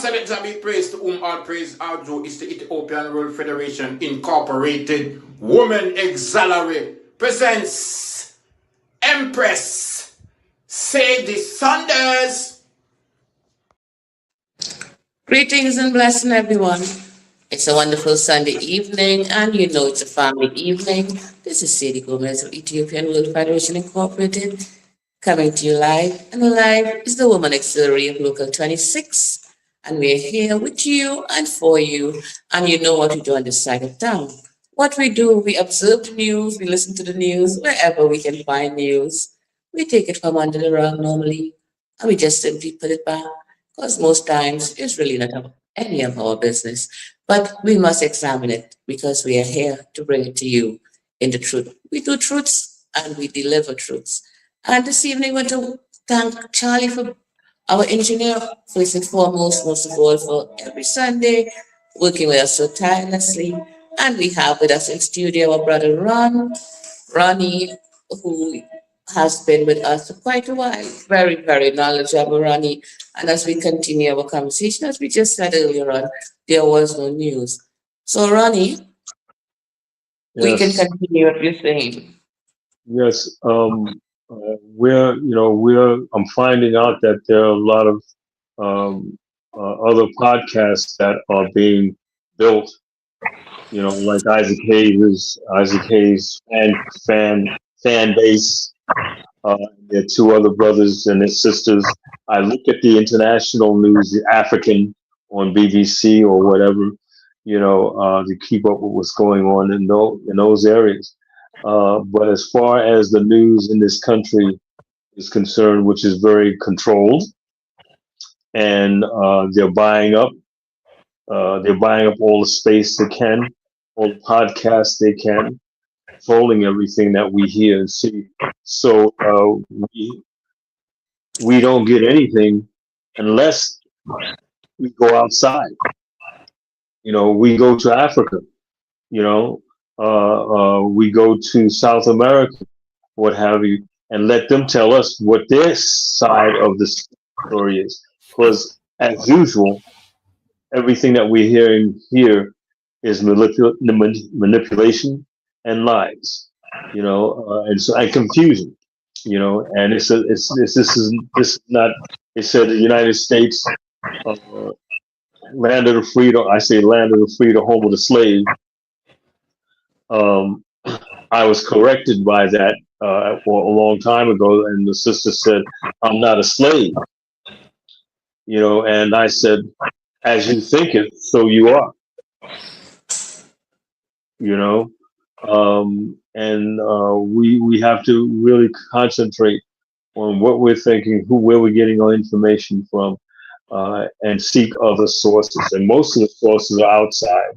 Selector be praised to whom all praise our due is the Ethiopian World Federation Incorporated Women Auxiliary presents Empress Sadie Saunders. Greetings and blessing, everyone. It's a wonderful Sunday evening, and you know it's a family evening. This is Sadie Gomez of Ethiopian World Federation Incorporated, coming to you live. And live is the Woman Auxiliary of Local 26. And we're here with you and for you. And you know what we do on this side of town. What we do, we observe the news, we listen to the news, wherever we can find news. We take it from under the rug normally, and we just simply put it back. Because most times it's really not any of our business. But we must examine it because we are here to bring it to you in the truth. We do truths and we deliver truths. And this evening, I want to thank Charlie for our engineer, first and foremost, most of all, for every Sunday, working with us so tirelessly. And we have with us in studio our brother Ronnie, who has been with us for quite a while. Very, very knowledgeable, Ronnie. And as we continue our conversation, as we just said earlier on, there was no news. So, Ronnie, we can Yes, continue what you're saying. yes. I'm finding out that there are a lot of other podcasts that are being built. Like Isaac Hayes fan base. There are two other brothers and their sisters. I look at the international news, the African on BBC or whatever, to keep up with what's going on in those areas. But as far as the news in this country is concerned, which is very controlled, and they're buying up all the space they can, all the podcasts they can, controlling everything that we hear and see. So we don't get anything unless we go outside. We go to Africa. We go to South America, what have you, and let them tell us what their side of the story is. Because as usual, everything that we're hearing here is manipulation and lies, and confusion, and this is not. It said the United States, uh, land of the free. I say land of the free, the home of the slave. Um, I was corrected by that for a long time ago, and the sister said, "I'm not a slave," and I said, "As you think it, so you are." you know, and we have to really concentrate on what we're thinking, where we're getting our information from, and seek other sources. And most of the sources are outside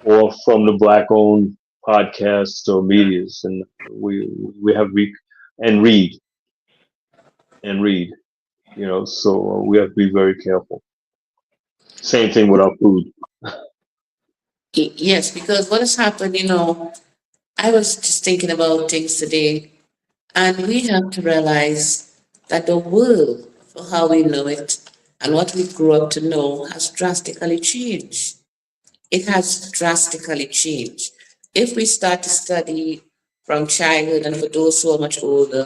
or from the Black-owned podcasts or medias, and we have and read and read. So we have to be very careful. Same thing with our food. Yes, because what has happened, I was just thinking about things today, and we have to realize that the world, for how we know it and what we grew up to know, has drastically changed. It has drastically changed. If we start to study from childhood, and for those who are much older,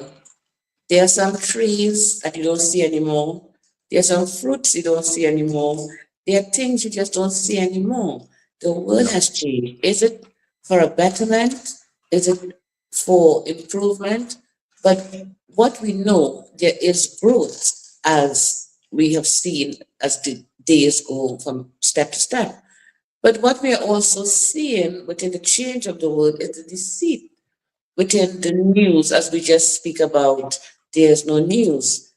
there are some trees that you don't see anymore. There are some fruits you don't see anymore. There are things you just don't see anymore. The world Yeah. has changed. Is it for a betterment? Is it for improvement? But what we know, there is growth as we have seen as the days go from step to step. But what we are also seeing within the change of the world is the deceit within the news, as we just speak about, there's no news.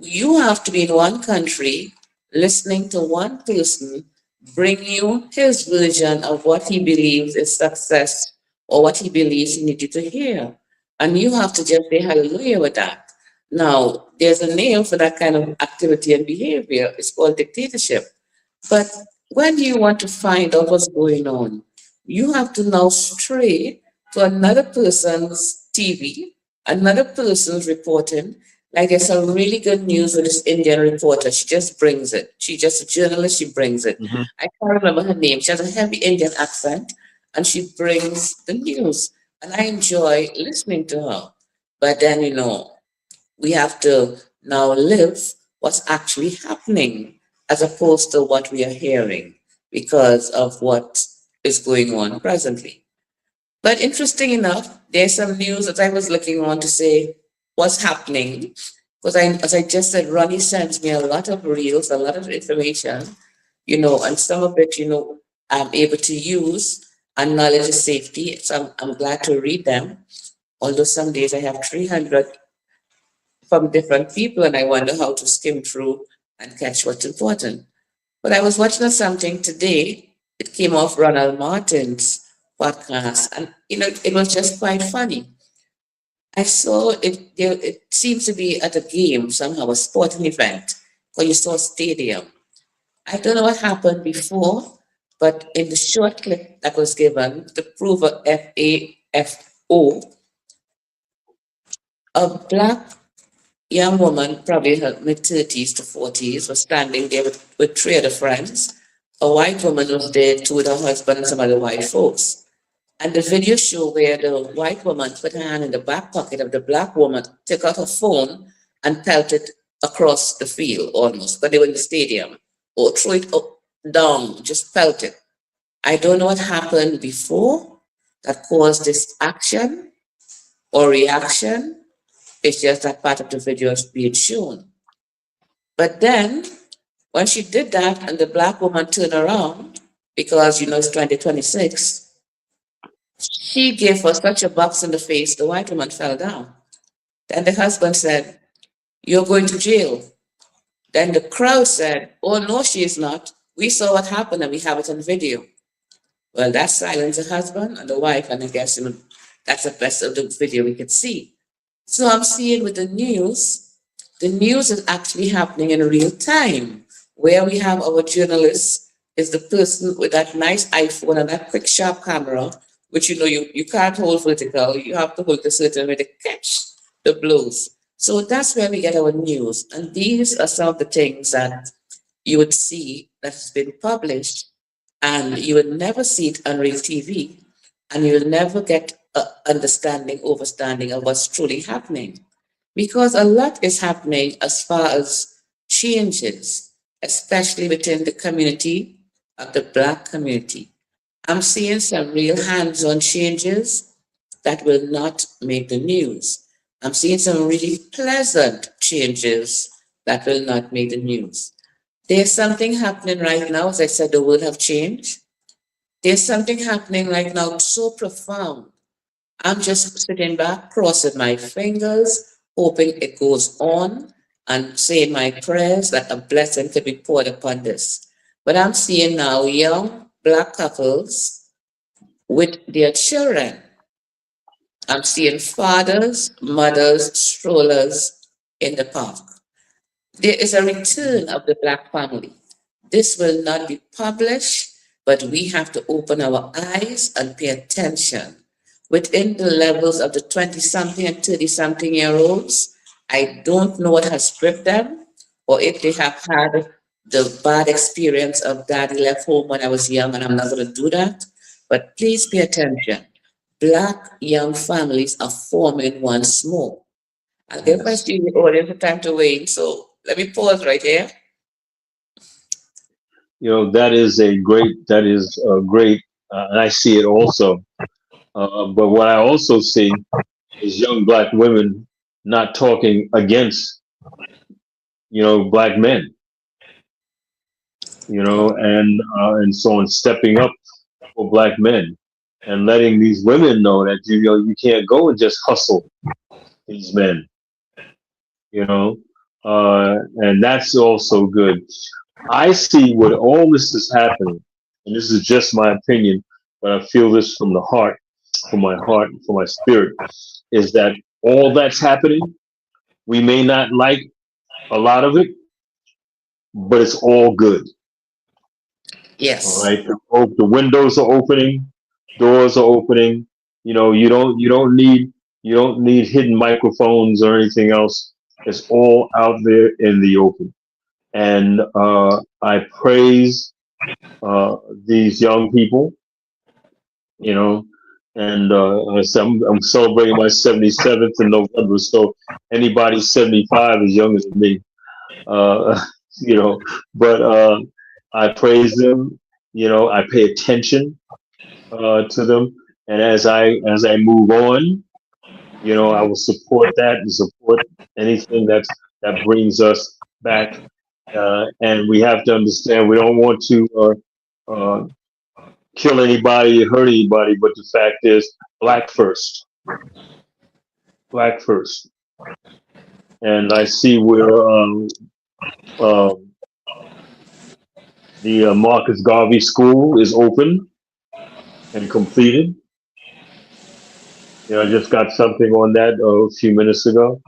You have to be in one country, listening to one person bring you his version of what he believes is success or what he believes he needs you to hear. And you have to just say hallelujah with that. Now, there's a name for that kind of activity and behavior. It's called dictatorship. But when you want to find out what's going on, you have to now stray to another person's TV, another person's reporting, Like there's some really good news with this Indian reporter. She just brings it. She just a journalist. She brings it. Hmm. I can't remember her name. She has a heavy Indian accent, and she brings the news. And I enjoy listening to her. But then we have to now live what's actually happening as opposed to what we are hearing because of what is going on presently. But interesting enough, there's some news that I was looking on to say what's happening. Because as I just said, Ronnie sends me a lot of reels, a lot of information, and some of it, I'm able to use, and knowledge is safety. So I'm glad to read them. Although some days I have 300 from different people, and I wonder how to skim through and catch what's important. But I was watching something today. It came off Ronald Martin's podcast, and it was just quite funny. I saw it. It seems to be at a game somehow, a sporting event, or you saw a stadium. I don't know what happened before, but in the short clip that was given, to prove a FAFO, a black young woman, probably in her mid 30s to 40s, was standing there with three other friends. A white woman was there too with her husband and some other white folks. And the video show where the white woman put her hand in the back pocket of the black woman, took out her phone and pelted across the field almost, but they were in the stadium, or threw it up, down, just pelt it. I don't know what happened before that caused this action or reaction. It's just that part of the video is being shown. But then, when she did that and the black woman turned around, because it's 2026, she gave her such a box in the face, the white woman fell down. Then the husband said, "You're going to jail." Then the crowd said, "Oh, no, she is not. We saw what happened and we have it on video." Well, that silenced the husband and the wife, and I guess that's the best of the video we could see. So I'm seeing with the news is actually happening in real time, where we have our journalist is the person with that nice iPhone and that quick sharp camera, which you can't hold vertical, you have to hold a certain way to catch the blows. So that's where we get our news. And these are some of the things that you would see that has been published, and you would never see it on real TV, and you'll never get an understanding, overstanding of what's truly happening. Because a lot is happening as far as changes, especially within the community of the Black community. I'm seeing some real hands on changes that will not make the news. I'm seeing some really pleasant changes that will not make the news. There's something happening right now, as I said, the world have changed. There's something happening right now so profound. I'm just sitting back, crossing my fingers, hoping it goes on, and saying my prayers that a blessing could be poured upon this. But I'm seeing now young Black couples with their children. I'm seeing fathers, mothers, strollers in the park. There is a return of the Black family. This will not be published, but we have to open our eyes and pay attention. Within the levels of the 20 something and 30 something year olds, I don't know what has gripped them, or if they have had the bad experience of daddy left home when I was young, and I'm not going to do that. But please pay attention. Black young families are forming once more. I'll give my Yes. student audience a time to wait. So let me pause right here. That is a great, and I see it also. But what I also see is young Black women not talking against, Black men, and so on, stepping up for Black men and letting these women know that, you can't go and just hustle these men, and that's also good. I see what all this is happening, and this is just my opinion, but I feel this from the heart, from my heart, from my spirit, is that all that's happening, we may not like a lot of it, but it's all good. All Yes. right, the windows are opening, doors are opening. You don't need hidden microphones or anything else. It's all out there in the open. And I praise these young people, you know, and I'm celebrating my 77th in November. So anybody 75 is younger than me, uh, you know, but I praise them, I pay attention to them. And as I move on, I will support that and support anything that brings us back. And we have to understand we don't want to kill anybody, hurt anybody, but the fact is, black first, black first. And I see where um, the Marcus Garvey School is open and completed. I just got something on that a few minutes ago,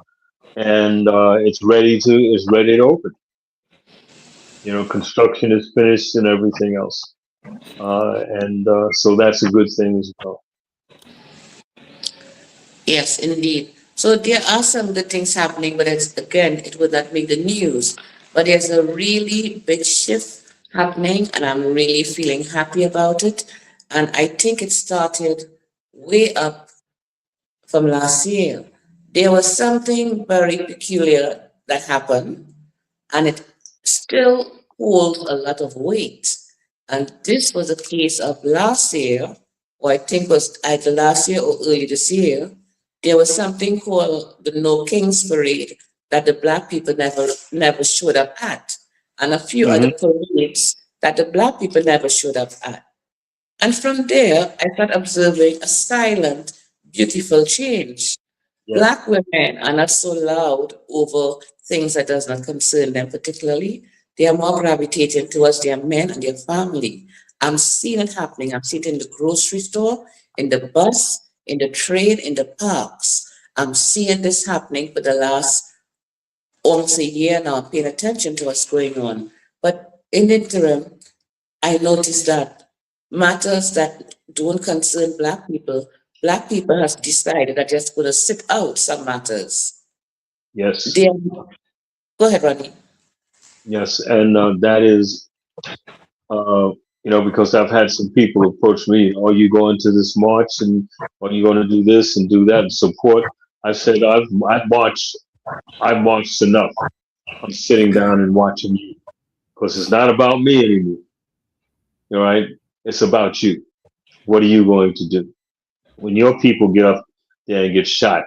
and it's ready to open. Construction is finished and everything else, and so that's a good thing as well. Yes, indeed. So there are some good things happening, but it would not make the news. But there's a really big shift happening, and I'm really feeling happy about it. And I think it started way up from last year. There was something very peculiar that happened, and it still holds a lot of weight. And this was a case of last year, or I think was either last year or early this year. There was something called the No Kings Parade that the black people never showed up at, and a few other Hmm. parades that the black people never showed up at. And from there, I started observing a silent, beautiful change. Yes. Black women are not so loud over things that does not concern them particularly. They are more gravitating towards their men and their family. I'm seeing it happening. I'm seeing it in the grocery store, in the bus, in the train, in the parks. I'm seeing this happening for the last almost a year now. I'm paying attention to what's going on. But in the interim, I noticed that matters that don't concern black people have decided that they're going to sit out some matters. Yes. They Go ahead, Ronnie. Yes. And that is, uh, because I've had some people approach me, are you going to this march and are you going to do this and do that and support? I said, I've marched enough. I'm sitting down and watching you because it's not about me anymore. All right. It's about you. What are you going to do? When your people get up there and get shot,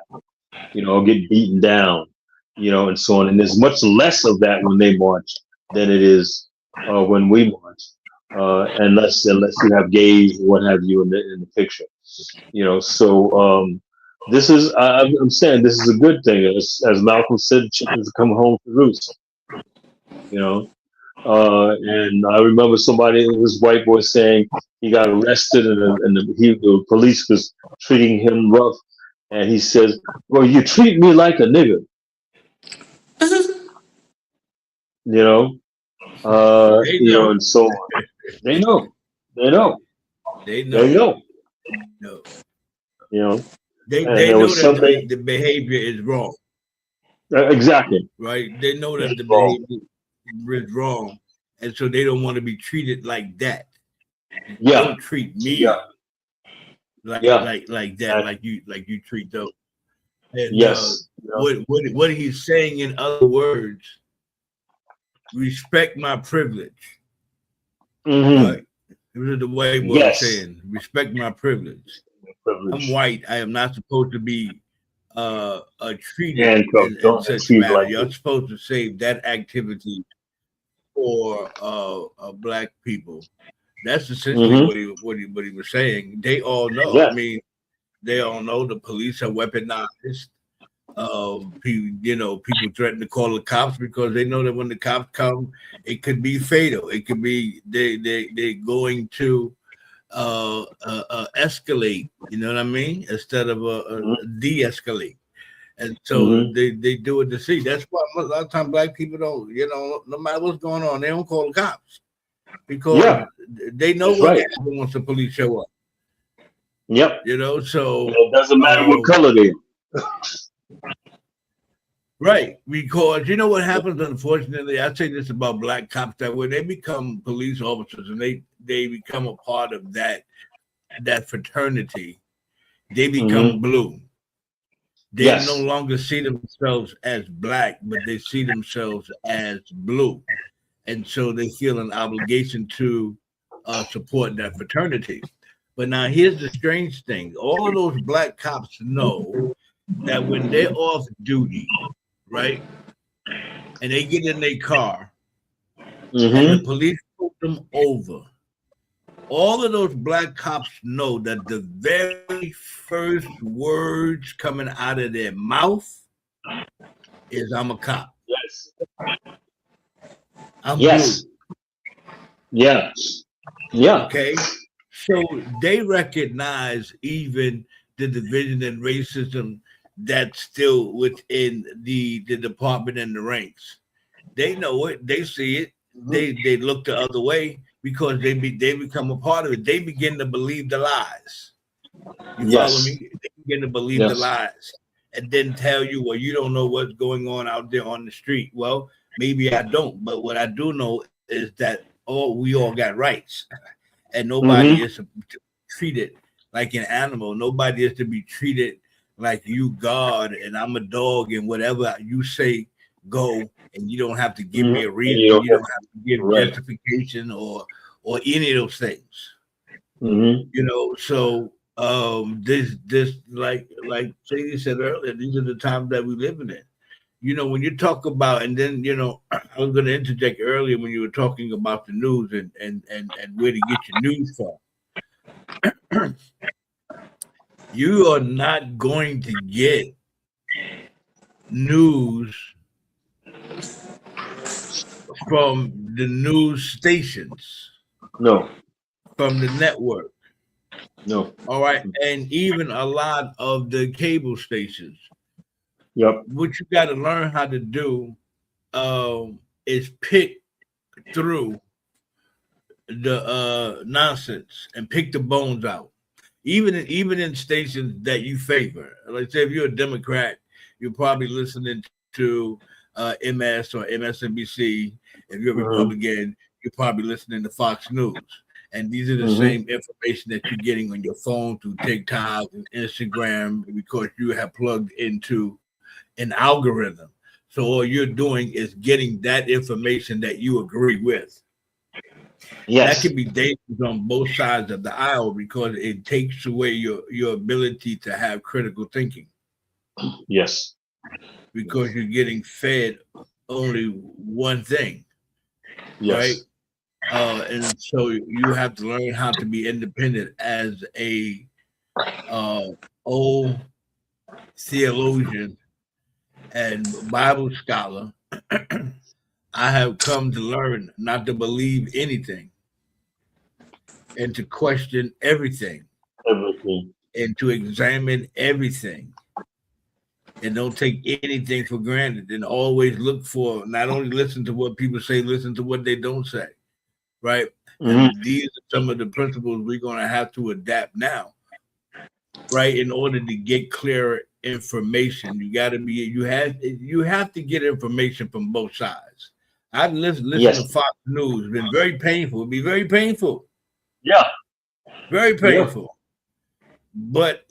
get beaten down, and so on. And there's much less of that when they march than it is when we march, unless you have gays or what have you in the picture, So this is I'm saying this is a good thing, as Malcolm said, chickens come home to roost, you know. And I remember this white boy saying he got arrested and the police was treating him rough. And he says, well, you treat me like a nigger, you know, They know. and so on. They know, they know, They they know. know, No. you know, They and they there know was that something, the behavior is wrong, exactly. right? They know that It's the wrong. behavior is wrong, and so they don't want to be treated like that. Yeah, Don't treat yeah, me yeah, like that, and like you treat those. And yes, what he's saying in other words, respect my privilege, hmm, right? This is the way what I'm yes, saying. Respect my privilege. I'm privilege, white. I am not supposed to be treated handcuffed, in don't such treat manner. like You're this. supposed to save that activity for black people. That's essentially Hmm. what he was saying. They all know. I Yes, mean, they all know the police are weaponized. People threaten to call the cops because they know that when the cops come, it could be fatal. It could be they're going to escalate. You know what I mean? Instead of de-escalate. And so hmm, they do it to see. That's why a lot of times black people don't, no matter what's going on, they don't call the cops because yeah, they know that's what right. happens once the police show up. Yep, and So it doesn't matter what color they are. Right, because you know what happens. Unfortunately, I say this about black cops that when they become police officers and they become a part of that fraternity, they become Mm-hmm. blue. They no Yes. longer see themselves as black, but they see themselves as blue, and so they feel an obligation to support that fraternity. But now here's the strange thing: all of those black cops know that when they're off duty, right? And they get in their car and the Mm-hmm. police pull them over. All of those black cops know that the very first words coming out of their mouth is "I'm a cop. Yes. I'm blue." Yes. Yeah. Yeah. Okay. So they recognize even the division and racism that's still within the department and the ranks. They know it. They see it. They look the other way because they become a part of it. They begin to believe the lies. You follow Yes. me? They begin to believe the Yes. lies and then tell you, well, you don't know what's going on out there on the street. Well, maybe I don't, but what I do know is that we all got rights, and nobody Mm-hmm. is to be treated like an animal. Nobody is to be treated like you God and I'm a dog and whatever you say go, and you don't have to give Mm-hmm. me a And you reason. don't You don't have to give right. justification or any of those things. Mm-hmm. So this like Sadie said earlier, these are the times that we live in. When you talk about, and then I was going to interject earlier when you were talking about the news and where to get your news from. You are not going to get news from the news stations, No. from the network, No. all right, and even a lot of the cable stations. Yep. What you got to learn how to do is pick through the nonsense and pick the bones out. Even in stations that you favor. Like say if you're a Democrat, you're probably listening to MS or MSNBC. If you're a Mm-hmm. Republican, you're probably listening to Fox News. And these are the Mm-hmm. same information that you're getting on your phone through TikTok and Instagram because you have plugged into an algorithm. So all you're doing is getting that information that you agree with. That Yes. can be dangerous on both sides of the aisle because it takes away your ability to have critical thinking Yes. because you're getting fed only one thing, right? Yes. And so you have to learn how to be independent as a old theologian and Bible scholar. I have come to learn not to believe anything and to question everything Everything. and to examine everything and don't take anything for granted and always look for not only listen to what people say, listen to what they don't say, right? Mm-hmm. And these are some of the principles we're going to have to adapt now, right? In order to get clearer information, you have to get information from both sides. I've listened to Yes. Fox News, it's been very painful. It'd be very painful, Yeah. very Yeah. painful. But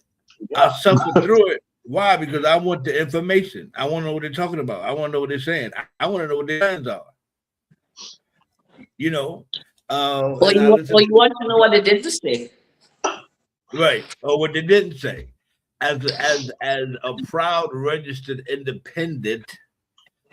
I Yeah. suffered through it. Why? Because I want the information. I want to know what they're talking about. I want to know what they're saying. I want to know what their plans are. You know, Or and I or listen you want to know what they did to say. right or what they didn't say. As a proud registered independent,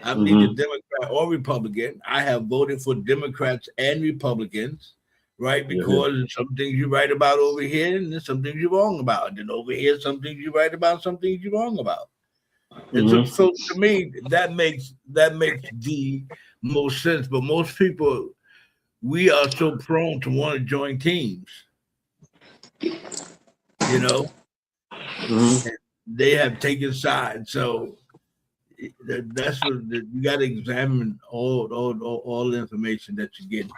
I'm neither Mm-hmm. Democrat or Republican. I have voted for Democrats and Republicans, right? Mm-hmm. Because some things you right about over here, and there's some things you're wrong about. And then over here, some things you right about, some things you're wrong about. And so, Mm-hmm. so to me, that makes the most sense. But most people, we are so prone to want to join teams. You know, Mm-hmm. they have taken sides. So that's what you got to examine all the information that you get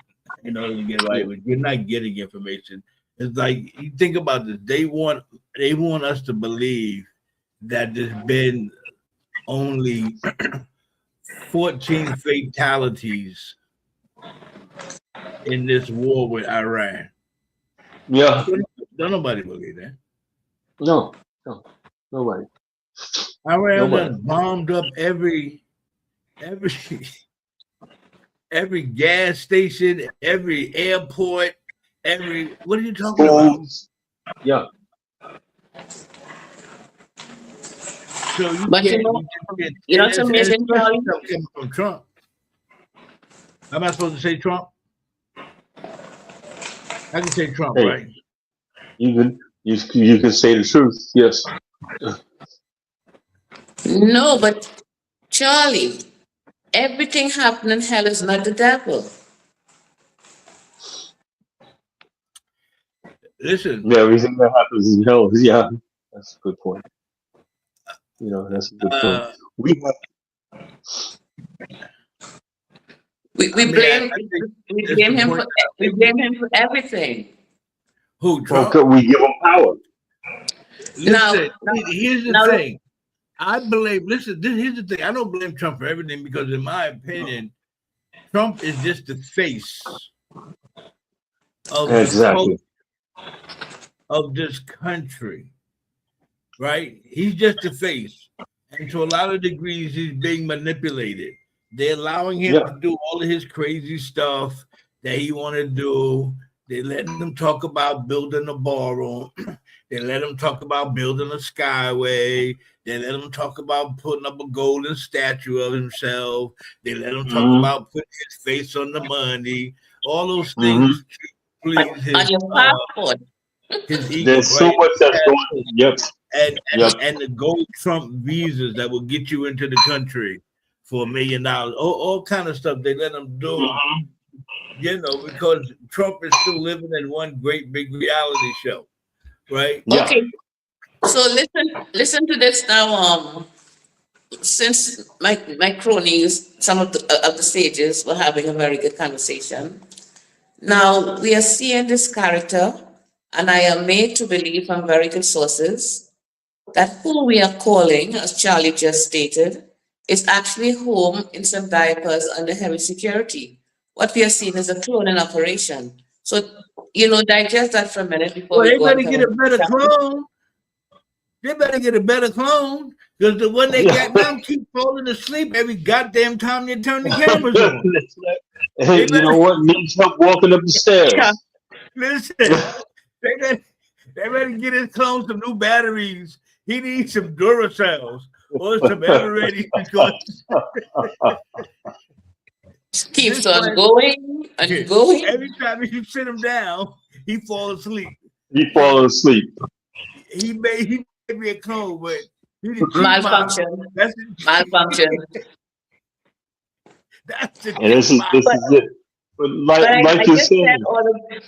in order to get right. But you're not getting information. It's like you think about this. They want us to believe that there's been only 14 fatalities in this war with Iran. Yeah. Don't nobody believe that. No. Nobody. Iran Nobody. done bombed up every every gas station, every airport, every what are you talking about? Schools. Yeah. So you But can't, you know and what's it's amazing, especially Charlie? stuff coming from Trump. Am I supposed to say Trump? I can say Trump, Hey, right? you can say the truth. Yes. No, but Charlie, everything happening in hell is not the devil. Listen, Yeah, everything that happens in hell. Yeah, that's a good point. That's a good point. uh, We have. We I mean, I blame think we that's the blame him point for that I'm we making. blame him for everything. Who, Well, Trump? we give them power. Now, Listen, here's the now, thing. I believe, listen, here's the thing. I don't blame Trump for everything because, in my opinion, Trump is just the face of the Exactly. culture of this country, right? He's just the face. And to a lot of degrees, he's being manipulated. They're allowing him Yeah. to do all of his crazy stuff that he want to do. They letting him talk about building a ballroom. They let him talk about building a skyway. They let him talk about putting up a golden statue of himself. They let him talk Hmm. about putting his face on the money. All those Hmm. things to please on your passport. his ego, There's so right? much that's going. Yep. And, Yep. and and the gold Trump visas that will get you into the country for $1 million, all kind of stuff they let him do, because Trump is still living in one great big reality show, right? Yeah. Okay, so listen to this now. Since my cronies, some of the sages were having a very good conversation. Now we are seeing this character, and I am made to believe from very good sources that who we are calling, as Charlie just stated, is actually home in some diapers under heavy security. What we are seeing is a cloning operation. So, digest that for a minute before Well, we they go on better to get a better clone. They better get a better clone because the one they Yeah. got now keep falling asleep every goddamn time they turn the cameras on. They You know better what? Needs help walking up the Yeah. stairs. listen. They better, they better get his clone some new batteries. He needs some Duracells or some Eveready because Keeps this on one, going and going. every time you sit him down, he falls asleep. He So falling asleep. he may be a clone, but he's a cheap model. Malfunction. That's Malfunction. that's the And cheap this But model. is it. But but I like you're just said saying, all of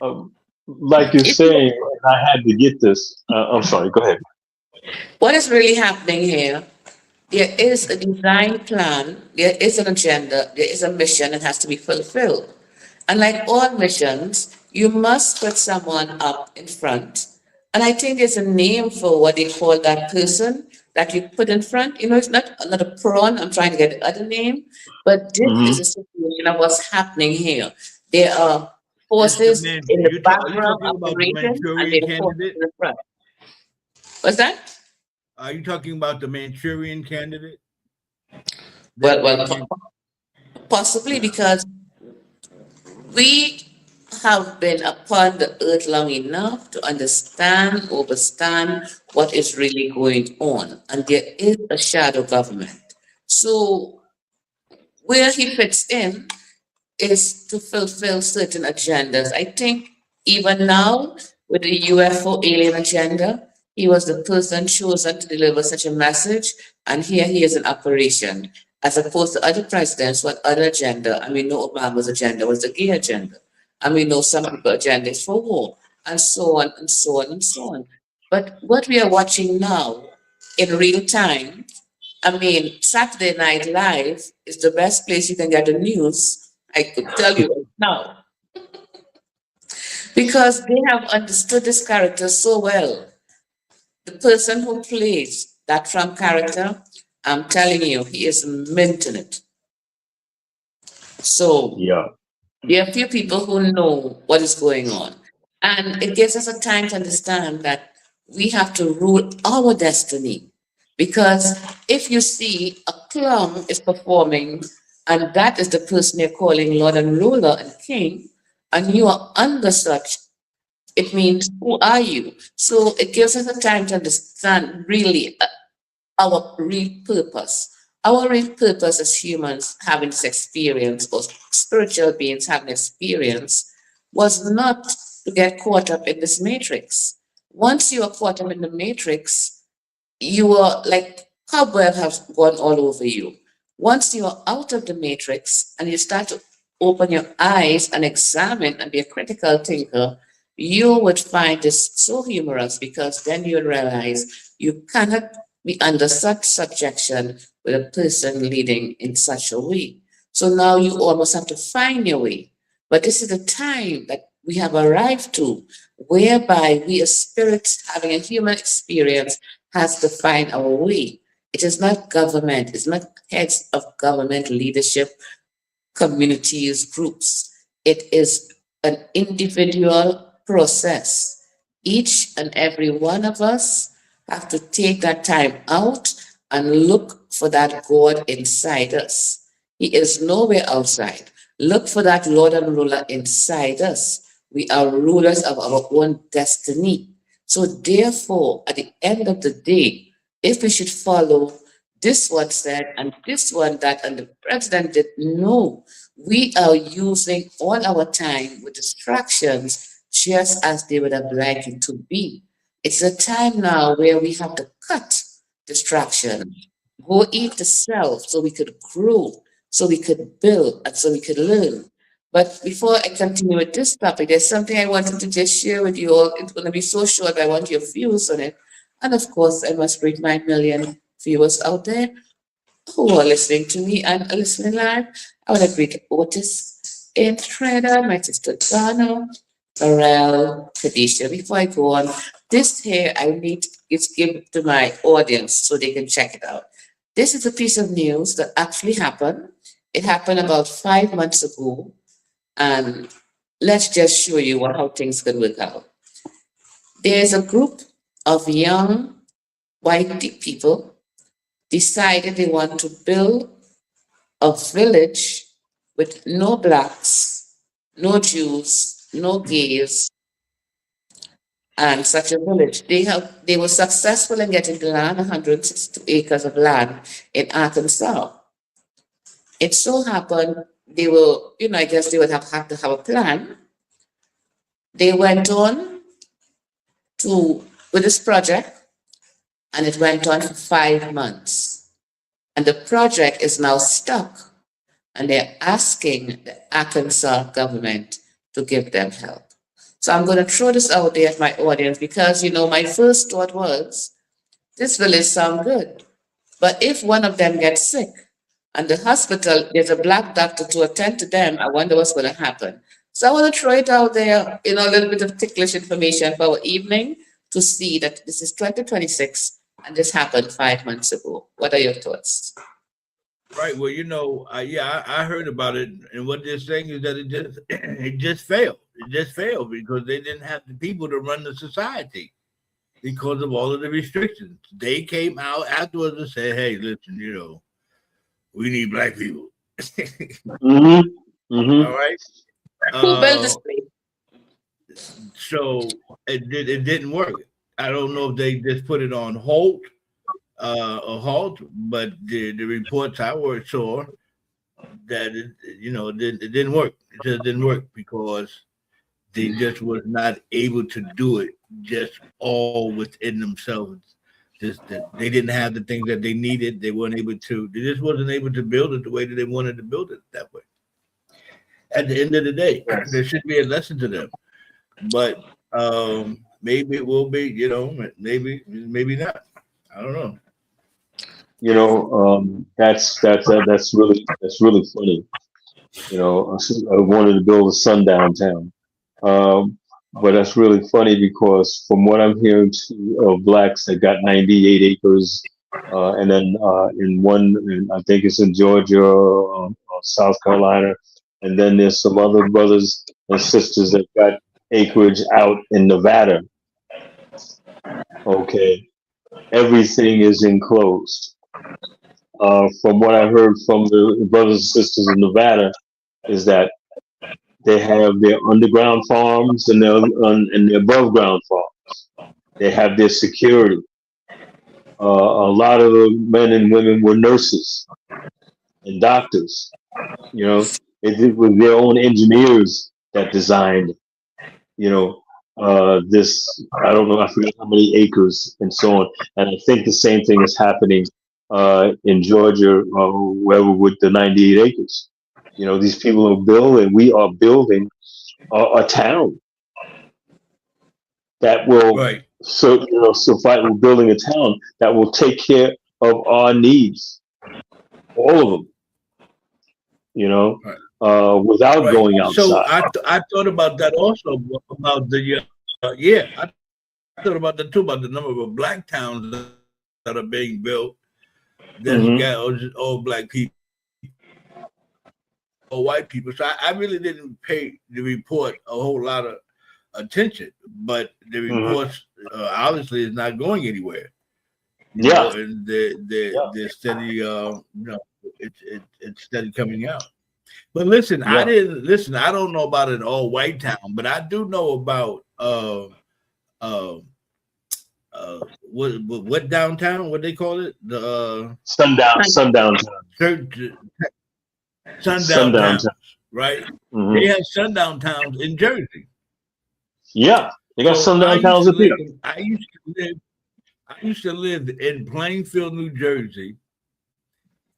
um, like you're if you, saying, and I had to get this. I'm sorry. Go ahead. what is really happening here, there is a design plan, there is an agenda, there is a mission that has to be fulfilled. And like all missions, you must put someone up in front. And I think there's a name for what they call that person that you put in front. It's not a prawn, I'm trying to get the other name, but this is Hmm. a situation of what's happening here. There are It's the forces man. in the Are you background talking about the operating, and Manchurian there are forces candidate? in the front. What's that? Are you talking about the Manchurian candidate? Well, That well, they can. possibly because we have been upon the earth long enough to understand, overstand what is really going on. And there is a shadow government. So where he fits in is to fulfill certain agendas. I think even now, with the UFO alien agenda, he was the person chosen to deliver such a message, and here he is in operation, as opposed to other presidents who had other agenda. And we know Obama's agenda was the gay agenda, and we know some people's agenda is for war, and so on and so on and so on. But what we are watching now in real time, I mean, Saturday Night Live is the best place you can get the news. I could tell you right now because they have understood this character so well. The person who plays That Trump character, I'm telling you, he is minting it. So Yeah. there are few people who know what is going on. And it gives us a time to understand that we have to rule our destiny. Because if you see a clown is performing, and that is the person you're calling Lord and Ruler and King, and you are under such, it means who are you? So it gives us a time to understand really our real purpose. Our real purpose as humans having this experience, or spiritual beings having experience, was not to get caught up in this matrix. Once you are caught up in the matrix, you are like cobweb has gone all over you. Once you are out of the matrix and you start to open your eyes and examine and be a critical thinker, you would find this so humorous, because then you realize you cannot be under such subjection with a person leading in such a way. So now you almost have to find your way. But this is the time that we have arrived to, whereby we as spirits having a human experience has to find our way. It is not government, it's not heads of government leadership, communities, groups. It is an individual process. Each and every one of us have to take that time out and look for that God inside us. He is nowhere outside. Look for that Lord and Ruler inside us. We are rulers of our own destiny. So therefore, at the end of the day, if we should follow this one said and this one that, and the president did, no, we are using all our time with distractions just as they would have liked it to be. It's a time now where we have to cut distractions, go eat the self so we could grow, so we could build, and so we could learn. But before I continue with this topic, there's something I wanted to just share with you all. It's going to be so short, I want your views on it. And of course, I must greet my million viewers out there who are listening to me and listening live. I want to greet Otis in Trinidad, my sister Donna, Farrell, Kadisha. Before I go on, this here I need to give to my audience so they can check it out. This is a piece of news that actually happened. It happened about 5 months ago, and let's just show you how things could work out. There's a group of young white people decided they want to build a village with no blacks, no Jews, no gays, and such a village. They were successful in getting the land, 162 acres of land in Arkansas. It so happened they were, I guess they would have had to have a plan. They went on with this project, and it went on for 5 months. And the project is now stuck, and they're asking the Arkansas government to give them help. So I'm going to throw this out there at my audience because, my first thought was, this village sounds good. But if one of them gets sick and the hospital, there's a black doctor to attend to them, I wonder what's going to happen. So I want to throw it out there, a little bit of ticklish information for our evening to see that this is 2026 and this happened 5 months ago. What are your thoughts? Right. Well, I heard about it, and what they're saying is that it just failed. It just failed because they didn't have the people to run the society because of all of the restrictions. They came out afterwards and said, "Hey, listen, we need black people." Mm-hmm. Mm-hmm. All right. Who built this place? So it didn't work. I don't know if they just put it on hold. But the reports I saw that it didn't work. It just didn't work because they just was not able to do it just all within themselves. Just that they didn't have the things that they needed. They weren't able to. They just wasn't able to build it the way that they wanted to build it that way. At the end of the day, there should be a lesson to them. But maybe it will be. Maybe not. I don't know. That's really funny. I wanted to build a sundown town, but that's really funny because from what I'm hearing of blacks that got 98 acres and then in one, I think it's in Georgia or South Carolina, and then there's some other brothers and sisters that got acreage out in Nevada. Okay, everything is enclosed. From what I heard from the brothers and sisters in Nevada, is that they have their underground farms and their above ground farms. They have their security. A lot of the men and women were nurses and doctors. You know, it was their own engineers that designed, you know, this, I don't know, I forget how many acres and so on. And I think the same thing is happening in Georgia, wherever with the 98 acres. You know, these people are building, we are building a town that will, Right. so, you know, so we're building a town that will take care of our needs, all of them, you know, without Right. going So outside. I thought about that also about the I thought about that too, about the number of black towns that are being built. That's Hmm. got all black people or white people. So I really didn't pay the report a whole lot of attention, but the Hmm. reports obviously is not going anywhere. You know, Yeah. and they're steady. It's steady coming out. But listen, I Yeah. didn't listen. I don't know about an all white town, but I do know about uh, what downtown? What they call it? The Sundown time. church sundown Sundown towns, time. right? Hmm. They have sundown towns in Jersey. Yeah. They got So sundown towns up here. I used to live in Plainfield, New Jersey,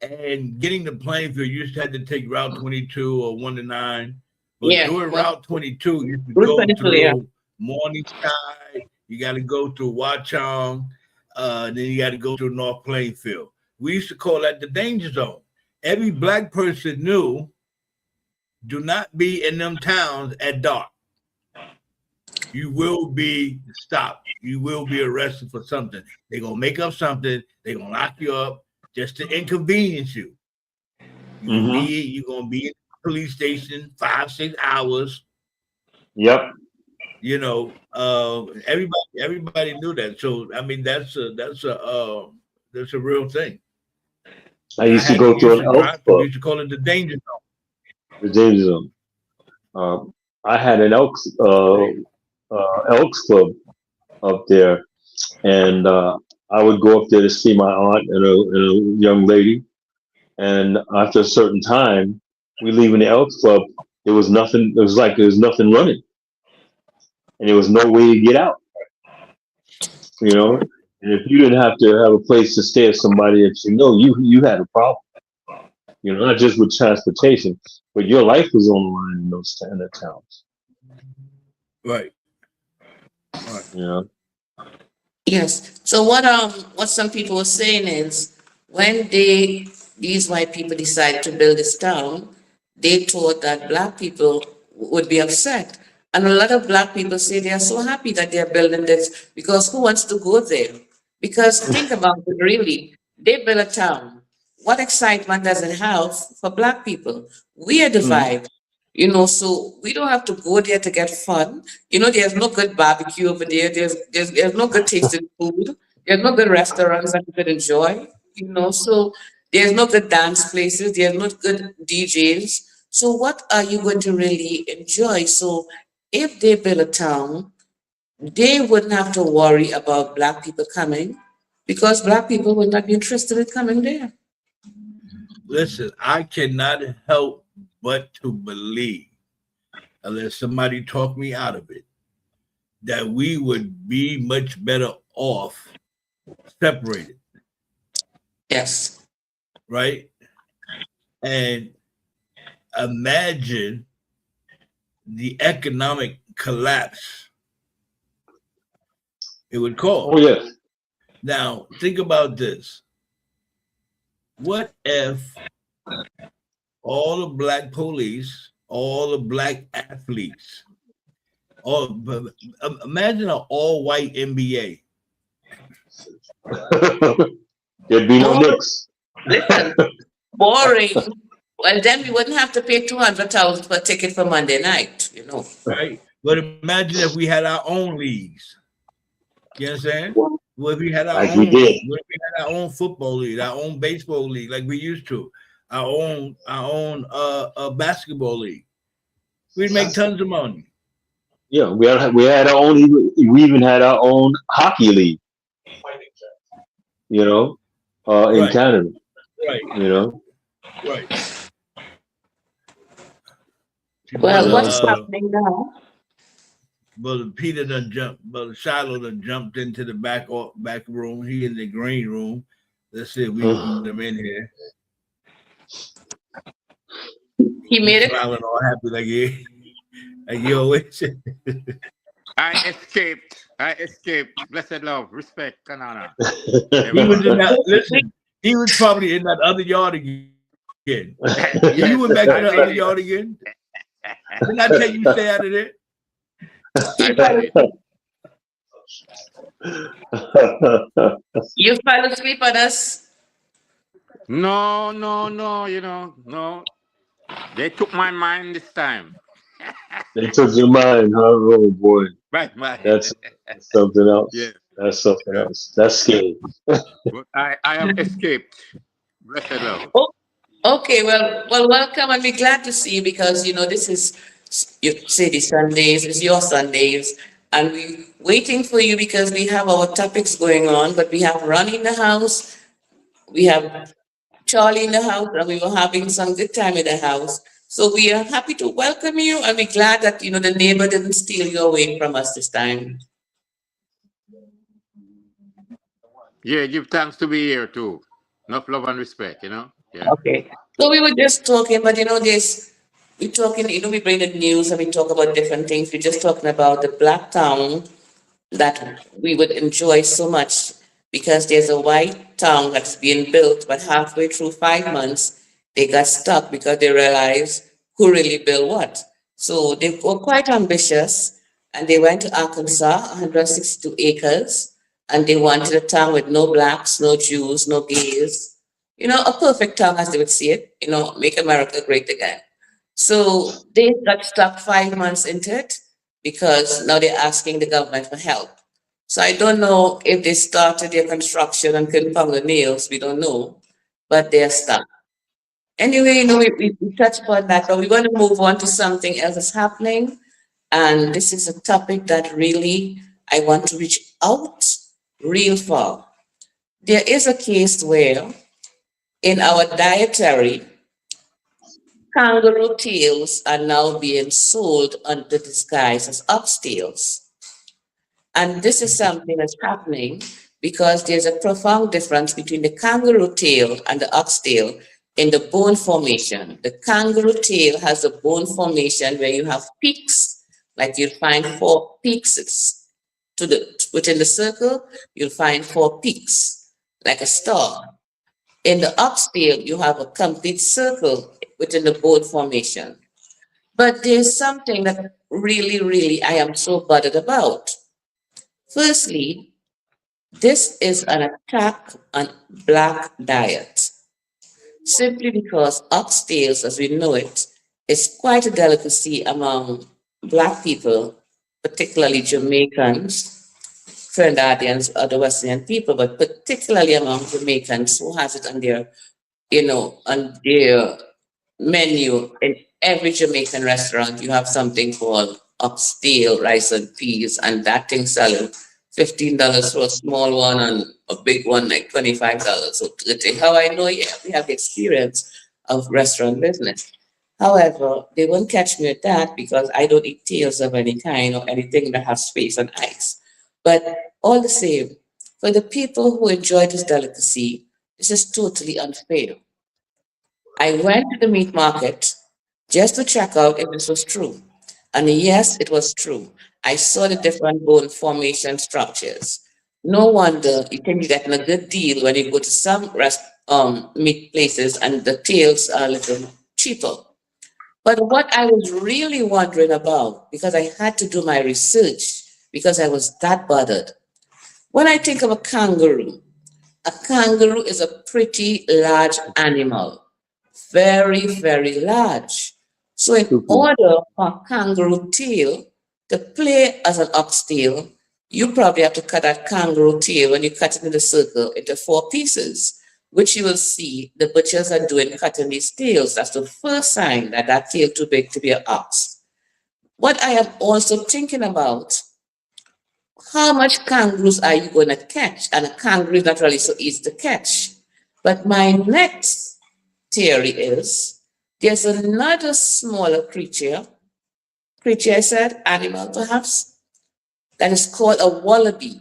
and getting to Plainfield, you just had to take Route 22 or 1 to 9. But Yeah. doing Route 22, you have to Route go 22, yeah. through Morningside, you got to go through Watchung, then you got to go through North Plainfield. We used to call that the danger zone. Every black person knew, do not be in them towns at dark. You will be stopped. You will be arrested for something. They're going to make up something. They're going to lock you up just to inconvenience you. You're Hmm. gonna be in the police station 5-6 hours. Yep. You know, everybody knew that. So I mean, that's a real thing. I used to go to Used an to Elks drive through. We Club, used to call it the danger zone. the danger zone. I had an Elks Club up there, and I would go up there to see my aunt and a young lady. And after a certain time, we leave in the Elks Club. There was nothing. It was like there was nothing running, and there was no way to get out. You know, and if you didn't have to have a place to stay with somebody that you know, you had a problem. You know, not just with transportation, but your life was on the line in those in the towns. Right. Right. You know. Yes. So what some people were saying is when these white people decided to build this town, they thought that black people would be upset. And a lot of black people say they are so happy that they are building this because who wants to go there? Because think about it really. They build a town. What excitement does it have for black people? We are Mhm. divided. So we don't have to go there to get fun. There's no good barbecue over there. There's no good tasting food. There's no good restaurants that you could enjoy. So there's no good dance places. There's no good DJs. So what are you going to really enjoy? So if they build a town, they wouldn't have to worry about black people coming because black people would not be interested in coming there. Listen, I cannot help but to believe, unless somebody talk me out of it, that we would be much better off separated, Yes. right? And imagine the economic collapse it would cause. Oh yes. Now, think about this. What if all the black police, all the black athletes, imagine an all white NBA, There'd be no Boring. Knicks. Listen, boring. Well, then we wouldn't have to pay 200,000 for a ticket for Monday night, you know. right? But imagine if we had our own leagues. You understand? What if we had our Like we own did. league? What if we had our own football league, our own baseball league, like we used to, our own basketball league? We'd make tons of money. Yeah, we had our own. We even had our own hockey league. You know, in Right, Canada. right, You know, right. See, Well, but what's happening now? Brother Peter done jumped. Brother Shiloh done jumped into the back room. He in the green room. Let's see if we can get him in here. He made it. Smiling all happy like you always. I escaped. Blessed love, respect, and honor. He was in that. Listen, he was probably in that other yard again. Yes, You went back to I the did other it. yard again. Didn't I tell you to stay out of there? I did it. You fell asleep on us. No, no. They took my mind this time. they took your mind, huh? Oh boy, Right. that's something else. Yes. That's something else. That's scary. But I have escaped. Blessed love. Oh, okay. Well, welcome, and we're glad to see you because you know this is you say the Sundays, it's your Sundays, and we waiting for you because we have our topics going on, but we have Ron in the house, we have Charlie in the house, and we were having some good time in the house. So we are happy to welcome you, and we're glad that you know the neighbor didn't steal you away from us this time. Yeah, give thanks to be here too. Enough love and respect, Yeah. Okay. So we were just talking, but you know, we're talking, you know, we bring the news and we talk about different things. We're just talking about the Black Town that we would enjoy so much because there's a white town that's being built, but halfway through 5 months, they got stuck because they realized who really built what. So they were quite ambitious and they went to Arkansas, 162 acres, and they wanted a town with no blacks, no Jews, no gays. You know, a perfect town as they would see it, you know, make America great again. So they got stuck 5 months into it because now they're asking the government for help. So I don't know if they started their construction and couldn't find the nails. We don't know, but they're stuck. Anyway, you know, we touched upon that, but we want to move on to something else that's happening. And this is a topic that really I want to reach out real far. There is a case where in our dietary, kangaroo tails are now being sold under disguise as oxtails. And this is something that's happening because there's a profound difference between the kangaroo tail and the oxtail in the bone formation. The kangaroo tail has a bone formation where you have peaks, like you'll find 4 peaks within the circle, you'll find 4 peaks, like a star. In the oxtail, you have a complete circle within the bone formation. But there's something that really I am so bothered about. Firstly, this is an attack on Black diet, simply because oxtails, as we know it, is quite a delicacy among Black people, particularly Jamaicans, Trinidadians, other West Indian people, but particularly among Jamaicans who has it on their, you know, on their menu. In every Jamaican restaurant, you have something called oxtail, rice and peas, and that thing selling $15 for a small one and a big one like $25. So how I know, yeah, we have the experience of restaurant business. However, they won't catch me at that because I don't eat tails of any kind or anything that has space and ice. But all the same, for the people who enjoy this delicacy, this is totally unfair. I went to the meat market just to check out if this was true. And yes, it was true. I saw the different bone formation structures. No wonder you think you're getting a good deal when you go to some meat places and the tails are a little cheaper. But what I was really wondering about, because I had to do my research, because I was that bothered. When I think of a kangaroo, A kangaroo is a pretty large animal, very, very large. So, in order for a kangaroo tail to play as an oxtail, you probably have to cut that kangaroo tail when you cut it in the circle into 4 pieces, which you will see the butchers are doing cutting these tails. That's the first sign that that tail too big to be an ox. What I am also thinking about, how much kangaroos are you going to catch? And a kangaroo is not really so easy to catch. But my next theory is there's another smaller creature I said, animal perhaps, that is called a wallaby.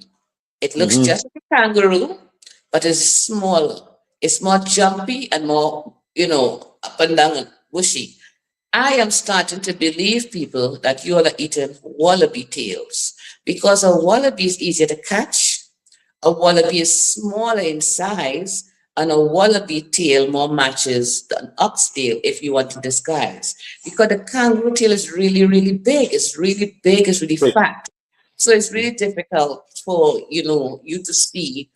It looks just like a kangaroo, but it's smaller. It's more jumpy and more, up and down and bushy. I am starting to believe, people, that you all are eating wallaby tails because a wallaby is easier to catch. A wallaby is smaller in size, and a wallaby tail more matches an oxtail if you want to disguise. Because the kangaroo tail is really, really big. It's really big, it's really fat. So it's really difficult for you to see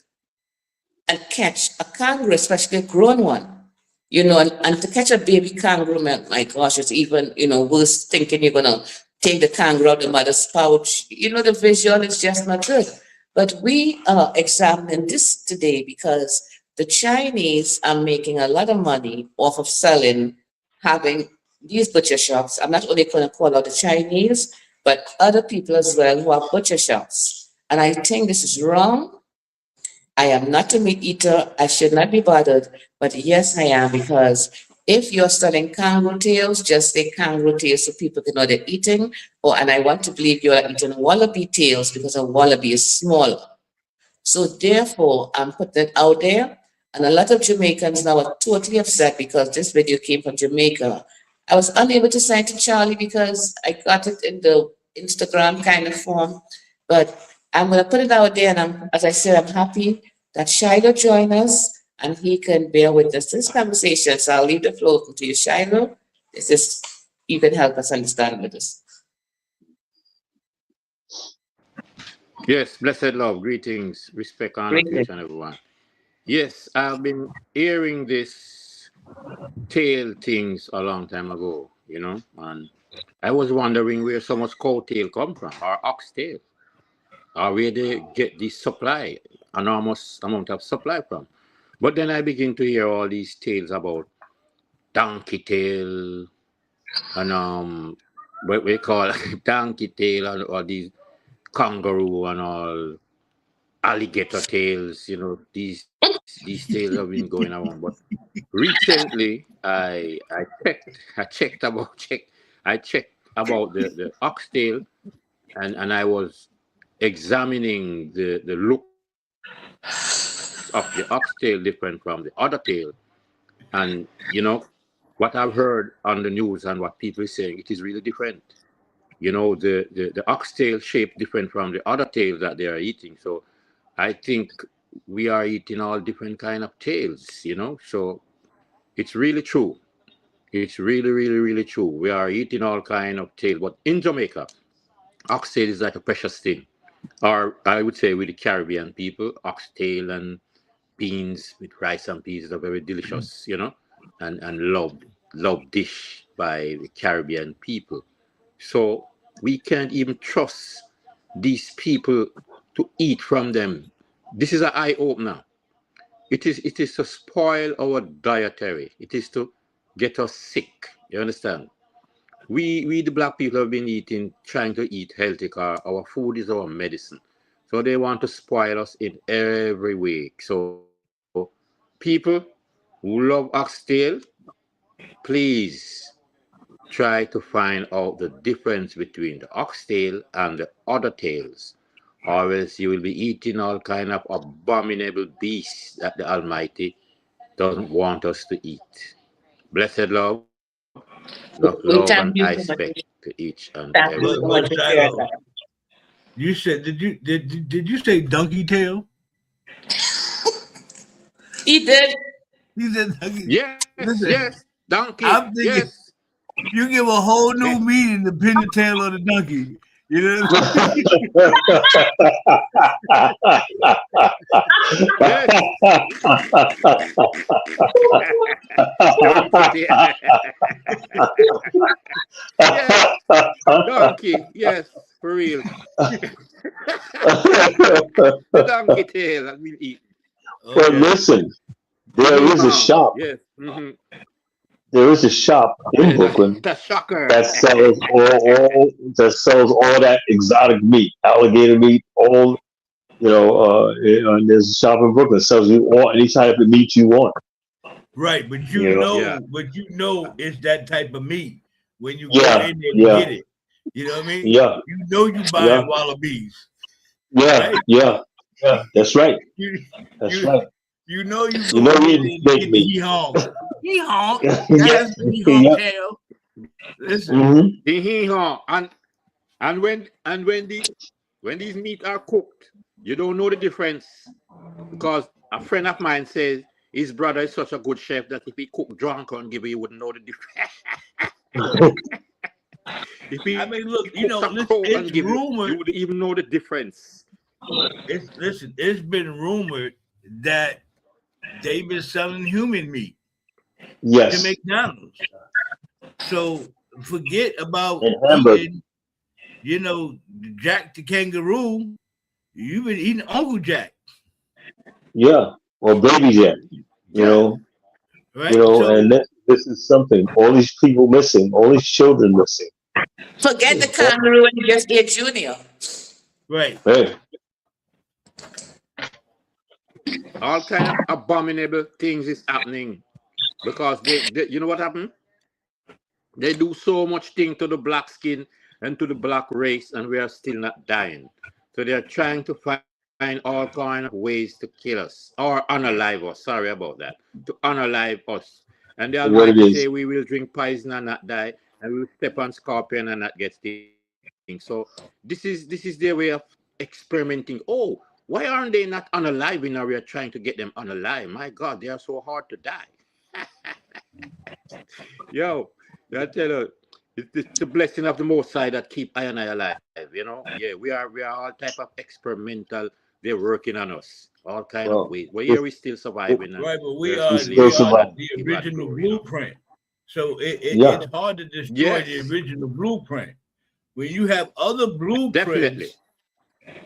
and catch a kangaroo, especially a grown one. And to catch a baby kangaroo, my gosh, it's even, worse thinking you're gonna take the kangaroo out of the mother's pouch. The visual is just not good. But we are examining this today because the Chinese are making a lot of money off of having these butcher shops. I'm not only going to call out the Chinese, but other people as well who have butcher shops. And I think this is wrong. I am not a meat eater. I should not be bothered. But yes, I am, because if you're selling kangaroo tails, just say kangaroo tails so people can know they're eating. And I want to believe you are eating wallaby tails because a wallaby is smaller. So therefore, I'm putting it out there. And a lot of Jamaicans now are totally upset because this video came from Jamaica. I was unable to send it to Charlie because I got it in the Instagram kind of form. But I'm going to put it out there. And as I said, I'm happy that Shiloh joined us and he can bear with us this conversation. So I'll leave the floor to you, Shiloh. You can help us understand with this. Yes, blessed love, greetings, respect, honor to each and everyone. Yes, I've been hearing this tail things a long time ago, and I was wondering where so much cow tail come from, or oxtail, or where they get this supply, enormous amount of supply from. But then I begin to hear all these tales about donkey tail and what we call donkey tail and all these kangaroo and all alligator tails, these tales have been going around. But recently I checked about the oxtail, and I was examining the looks of the oxtail different from the other tail. And what I've heard on the news and what people are saying, it is really different. The oxtail shape different from the other tails that they are eating. So I think we are eating all different kind of tails. So it's really true. It's really, really, really true. We are eating all kind of tails. But in Jamaica, oxtail is like a precious thing. Or I would say with the Caribbean people, oxtail and beans with rice and peas are very delicious, and loved dish by the Caribbean people. So we can't even trust these people to eat from them. This is an eye opener. It is to spoil our dietary. It is to get us sick. You understand? We the black people have been trying to eat healthy because our food is our medicine. So they want to spoil us in every way. So people who love oxtail, please try to find out the difference between the oxtail and the other tails, or else you will be eating all kind of abominable beasts that the Almighty doesn't want us to eat. Blessed love and We respect thank you so to much. each and Thank every you one. so But much for sharing Shiloh, that. you said did you say donkey tail? He did. You said donkey. Yes, Listen, yes, donkey, I'm thinking yes. you give a whole new meaning to pin the tail of the donkey. You know what Yes, donkey. Yes, for real. The donkey tail that we eat. But Okay. listen, there is a Yeehaw. shop. Yes. Mm-hmm. There is a shop in Brooklyn The shocker. that sells all that exotic meat, alligator meat, all and there's a shop in Brooklyn that sells you all any type of meat you want. Right, but Yeah. it's that type of meat when you go Yeah, in there to yeah, get it. You know what I mean? yeah, You know you yeah, buying wallabies, yeah, right? yeah, yeah. That's right. You That's you right. you know you You know going we in eat there to snake get the meat. hee honk. Hee honk. Yeah, That's the hee honk yeah. tail. Listen, Hmm. The hee-haw. And when these meat are cooked, you don't know the difference because a friend of mine says his brother is such a good chef that if he cook drunk and give you wouldn't know the difference. If I he mean, look, cooks a crow it's and give you, you rumored. would even know the difference. It's been rumored that they've been selling human meat to Yes, McDonald's. So forget about and hamburger. eating, Jack the kangaroo. You've been eating Uncle Jack, Yeah, or baby Jack. You yeah, know, right? So, and this is something. All these people missing. All these children missing. Forget the Oh, kangaroo and just eat Junior. right, hey, All kind of abominable things is happening because they you know what happened? They do so much thing to the black skin and to the black race, and we are still not dying. So they are trying to find all kind of ways to kill us or unalive us. Sorry about that. To unalive us. And the what it Almighty say is. we will drink poison and not die, and we will step on scorpion and not get sting. So this is their way of experimenting. Oh, why aren't they not unalive when we are trying to get them unalive? My God, they are so hard to die. Yo, I tell you, it's the blessing of the Most High that keep I and I alive. Yeah, we are all type of experimental. They're working on us, all kind of Well, ways. But here this, we still surviving and right. But we're we still still living. God, survive. the give God original glory. blueprint. So Yeah, it's hard to destroy the Yes, original blueprint. When you have other definitely. blueprints,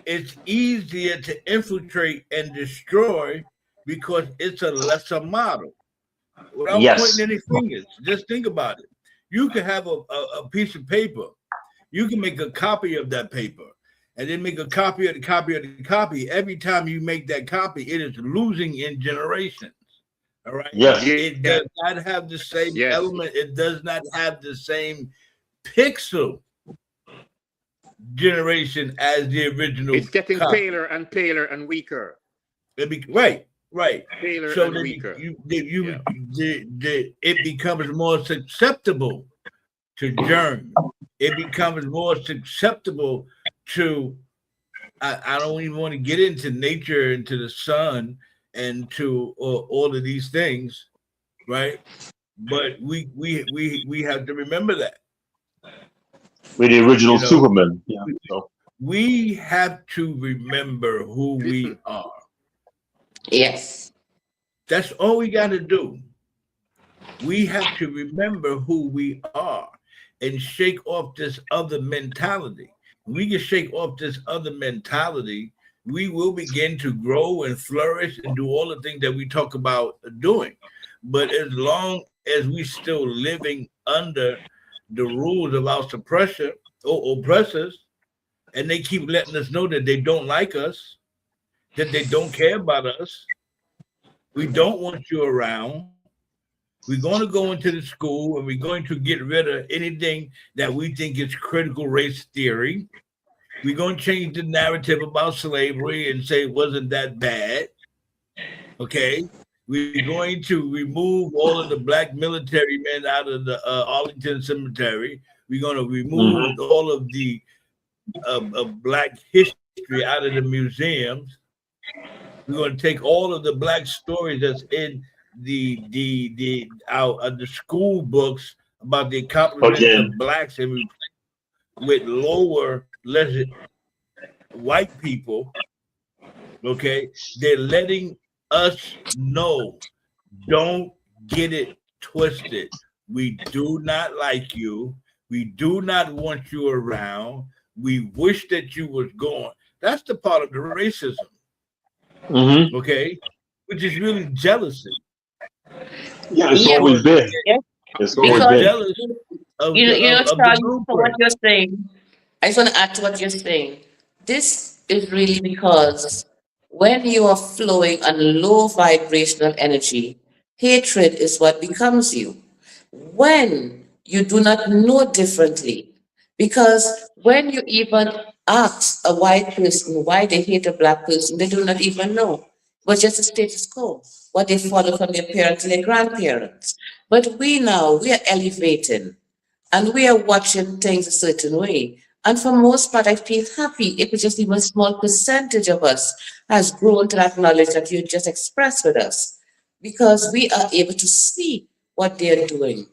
it's easier to infiltrate and destroy because it's a lesser model. Without pointing yes, any fingers, just think about it. You can have a piece of paper. You can make a copy of that paper and then make a copy of the copy of the copy. Every time you make that copy, it is losing in generations. All right. yes, Yeah, It does not have the same yes. element. It does not have the same pixel generation as the It's original getting copy. paler and weaker. Right, right. Paler So and then weaker. you Yeah. it becomes more susceptible to germ. It becomes more susceptible to. I don't even want to get into nature, into the sun, and to all of these things, right? But we have to remember that, we're the original you know, Superman. Yeah, so we have to remember who we are. Yes. That's all we got to do. We have to remember who we are and shake off this other mentality. When we can shake off this other mentality, we will begin to grow and flourish and do all the things that we talk about doing. But as long as we still living under the rules of our suppressor or oppressors, and they keep letting us know that they don't like us, that they don't care about us, we don't want you around. We're going to go into the school and we're going to get rid of anything that we think is critical race theory. We're going to change the narrative about slavery and say it wasn't that bad. Okay. We're going to remove all of the black military men out of the Arlington Cemetery. We're going to remove mhm. all of the black history out of the museums. We're going to take all of the black stories that's in the school books about the accomplishments Again, of blacks and with lower let white people, okay, they're letting us know, don't get it twisted. We do not like you. We do not want you around. We wish that you was gone. That's the part of the racism, Mm-hmm. okay, which is really jealousy. Yeah, it's Yeah, always Because been. yeah, It's always they're because been. jealous of of the Charlie, for what blueprint. you're saying, I just want to add to what you're saying. This is really because when you are flowing on low vibrational energy, hatred is what becomes you. When you do not know differently, because when you even ask a white person why they hate a black person, they do not even know. It was just a status quo, what they followed from their parents and their grandparents. But we are elevating and we are watching things a certain way. And for most part, I feel happy if it's just even a small percentage of us has grown to that knowledge that you just expressed with us, because we are able to see what they're doing.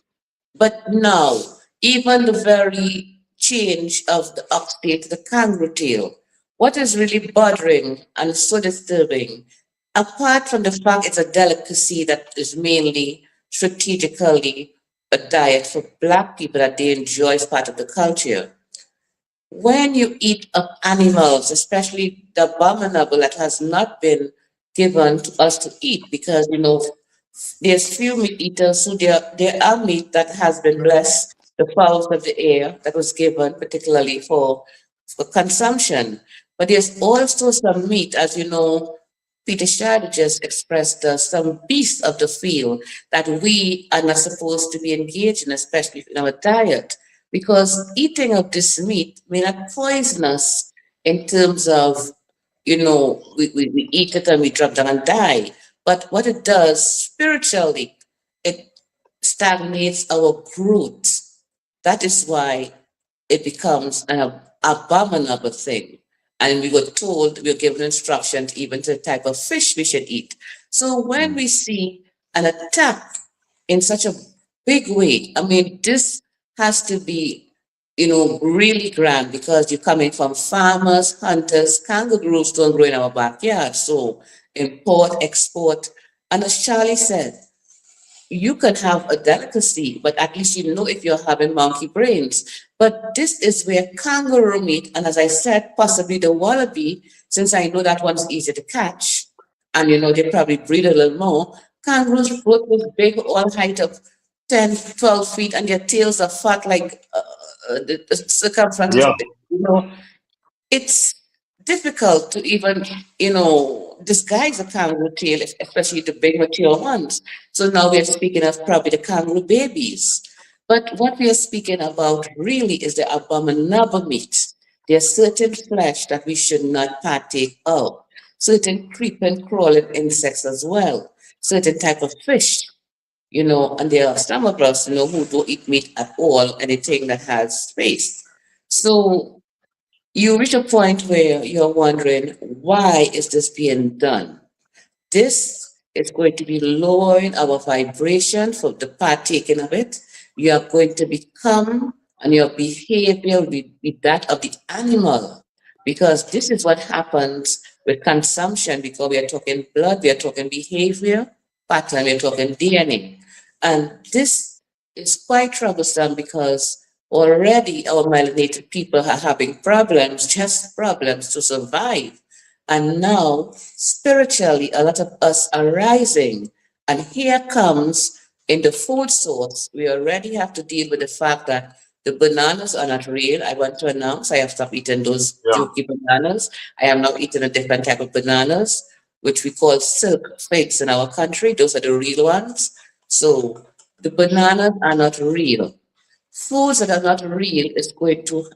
But now, even the very change of the upstate to the kangaroo tail, what is really bothering and so disturbing, apart from the fact it's a delicacy that is mainly strategically a diet for black people that they enjoy as part of the culture, when you eat up animals, especially the abominable that has not been given to us to eat, because there's few meat eaters, so there are meat that has been blessed, the fowls of the air that was given particularly for consumption. But there's also some meat, as you know, Peter Shad just expressed some beasts of the field that we are not supposed to be engaged in, especially in our diet, because eating of this meat may not poison us in terms of, we eat it and we drop down and die. But what it does spiritually, it stagnates our growth. That is why it becomes an abominable thing. And we were told, we were given instructions even to the type of fish we should eat. So when we see an attack in such a big way, I mean, this has to be, really grand, because you're coming from farmers, hunters, kangaroos don't grow in our backyard. So import, export. And as Charlie said, you can have a delicacy, but at least you know if you're having monkey brains. But this is where kangaroo meat, and as I said, possibly the wallaby, since I know that one's easy to catch, and they probably breed a little more. Kangaroos both with big, all height of 10, 12 feet, and their tails are fat like the circumference is, Yeah. it's difficult to even, disguise a kangaroo tail, especially the big mature ones. So now we are speaking of probably the kangaroo babies. But what we are speaking about really is the abominable meat. There's certain flesh that we should not partake of. Certain creeping, crawling insects as well. Certain type of fish, and there are some of us, who don't eat meat at all, anything that has space. So you reach a point where you're wondering, why is this being done? This is going to be lowering our vibration for the partaking of it. You are going to become, and your behavior will be that of the animal, because this is what happens with consumption, because we are talking blood, we are talking behavior pattern, we are talking DNA. And this is quite troublesome, because already our melanated people are having problems, just problems to survive. And now, spiritually, a lot of us are rising. And here comes in the food source, we already have to deal with the fact that the bananas are not real. I want to announce I have stopped eating those Yeah. jokey bananas. I am now eating a different type of bananas, which we call silk figs in our country. Those are the real ones. So the bananas are not real. Foods that are not real is going to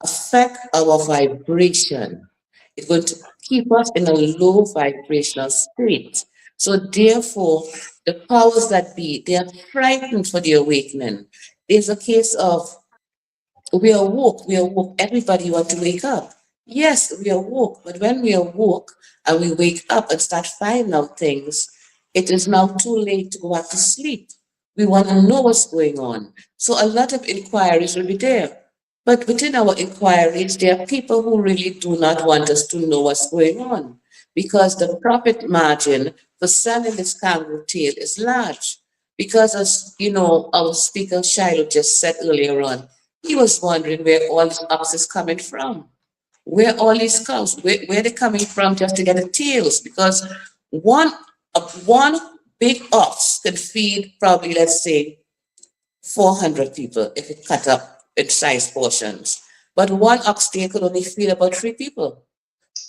affect our vibration. It's going to keep us in a low vibrational state. So therefore, the powers that be, they are frightened for the awakening. There's a case of we are woke, everybody want to wake up. Yes, we are woke, but when we are woke and we wake up and start finding out things, it is now too late to go back to sleep. We want to know what's going on. So a lot of inquiries will be there. But within our inquiries, there are people who really do not want us to know what's going on because the profit margin for selling this kangaroo tail is large. Because as you know, our speaker Shiloh just said earlier on, he was wondering where all this ox is coming from. Where all these cows, where they coming from just to get the tails? Because one one big ox can feed probably, let's say, 400 people if it cut up in size portions. But one oxtail could only feed about 3 people.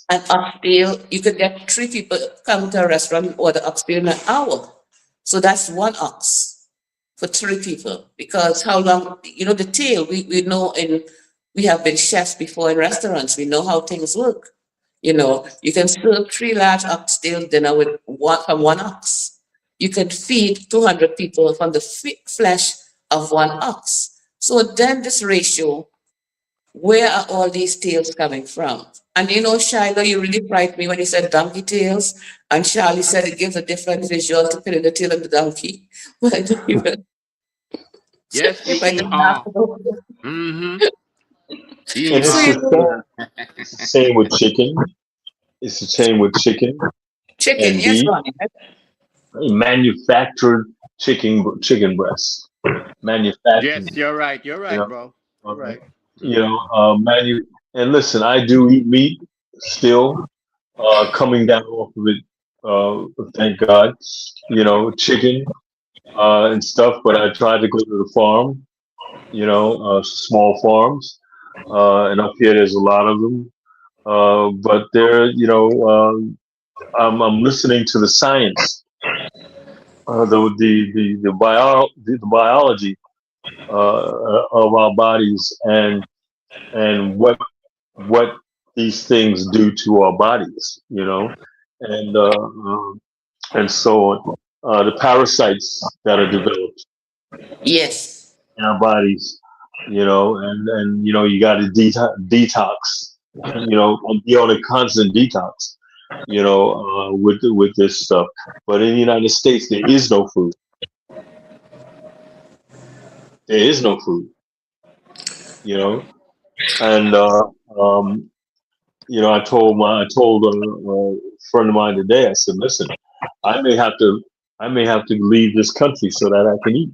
An oxtail, you could get 3 people come to a restaurant and order oxtail in an hour. So that's one ox for 3 people. Because how long, the tail, we know we have been chefs before in restaurants. We know how things work. You can serve 3 large oxtail dinner with from one ox. You can feed 200 people from the flesh of one ox. So then this ratio, where are all these tails coming from? And Shiloh, you really frightened me when you said donkey tails. And Charlie said it gives a different visual to put in the tail of the donkey. But I don't even, Yes, if I you didn't have are. to know. Mm-hmm. And So, it's the same with chicken. It's the same with chicken chicken, and yes, beef. Ronnie. Manufactured chicken breasts. Manufactured. Yes, you're right. You're You right, know. bro. You're Uh, right. Mm-hmm. and listen, I do eat meat still, coming down off of it, thank God, chicken, and stuff, but I try to go to the farm, small farms, and up here there's a lot of them, but I'm listening to the science, the biology, of our bodies, and what these things do to our bodies, and and so on. The parasites that are developed Yes. in our bodies, and you got to detox, and be on a constant detox, with this stuff. But in the United States, there is no food. There is no food, and I told a friend of mine today. I said, listen, I may have to I may have to leave this country so that I can eat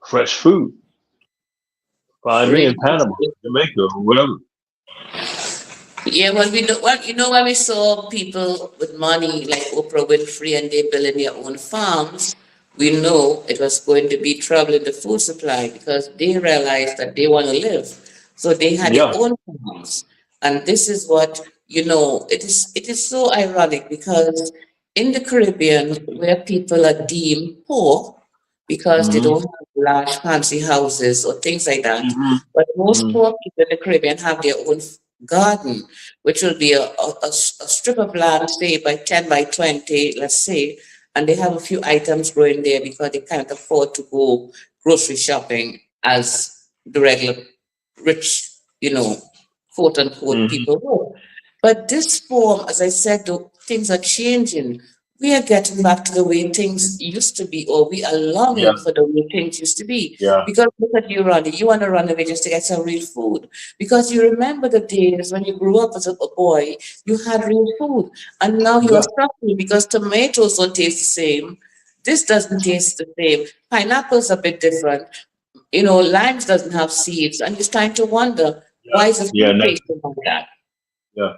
fresh food. Find me in Really. Panama, Jamaica, or whatever. Yeah, well, when we saw people with money like Oprah Winfrey and they building their own farms, we know it was going to be trouble in the food supply because they realized that they want to live. So they had their Yeah, own farms. And this is what, it is so ironic because in the Caribbean, where people are deemed poor because they hmm don't have large fancy houses or things like that, hmm but most hmm poor people in the Caribbean have their own garden, which will be a strip of land, say by 10 by 20, let's say, and they have a few items growing there because they can't afford to go grocery shopping as the regular rich, quote unquote hmm people would. But this form, as I said, though, things are changing. We are getting back to the way things used to be, or we are yeah, longing for the way things used to be. yeah, Because look at you, Ronnie. You want to run away just to get some real food. Because you remember the days when you grew up as a boy, you had real food. And now you are yeah, suffering because tomatoes don't taste the same. This doesn't taste the same. Pineapples are a bit different. Limes doesn't have seeds. And you're starting to wonder, yeah, why is the yeah, food tasting like that? yeah,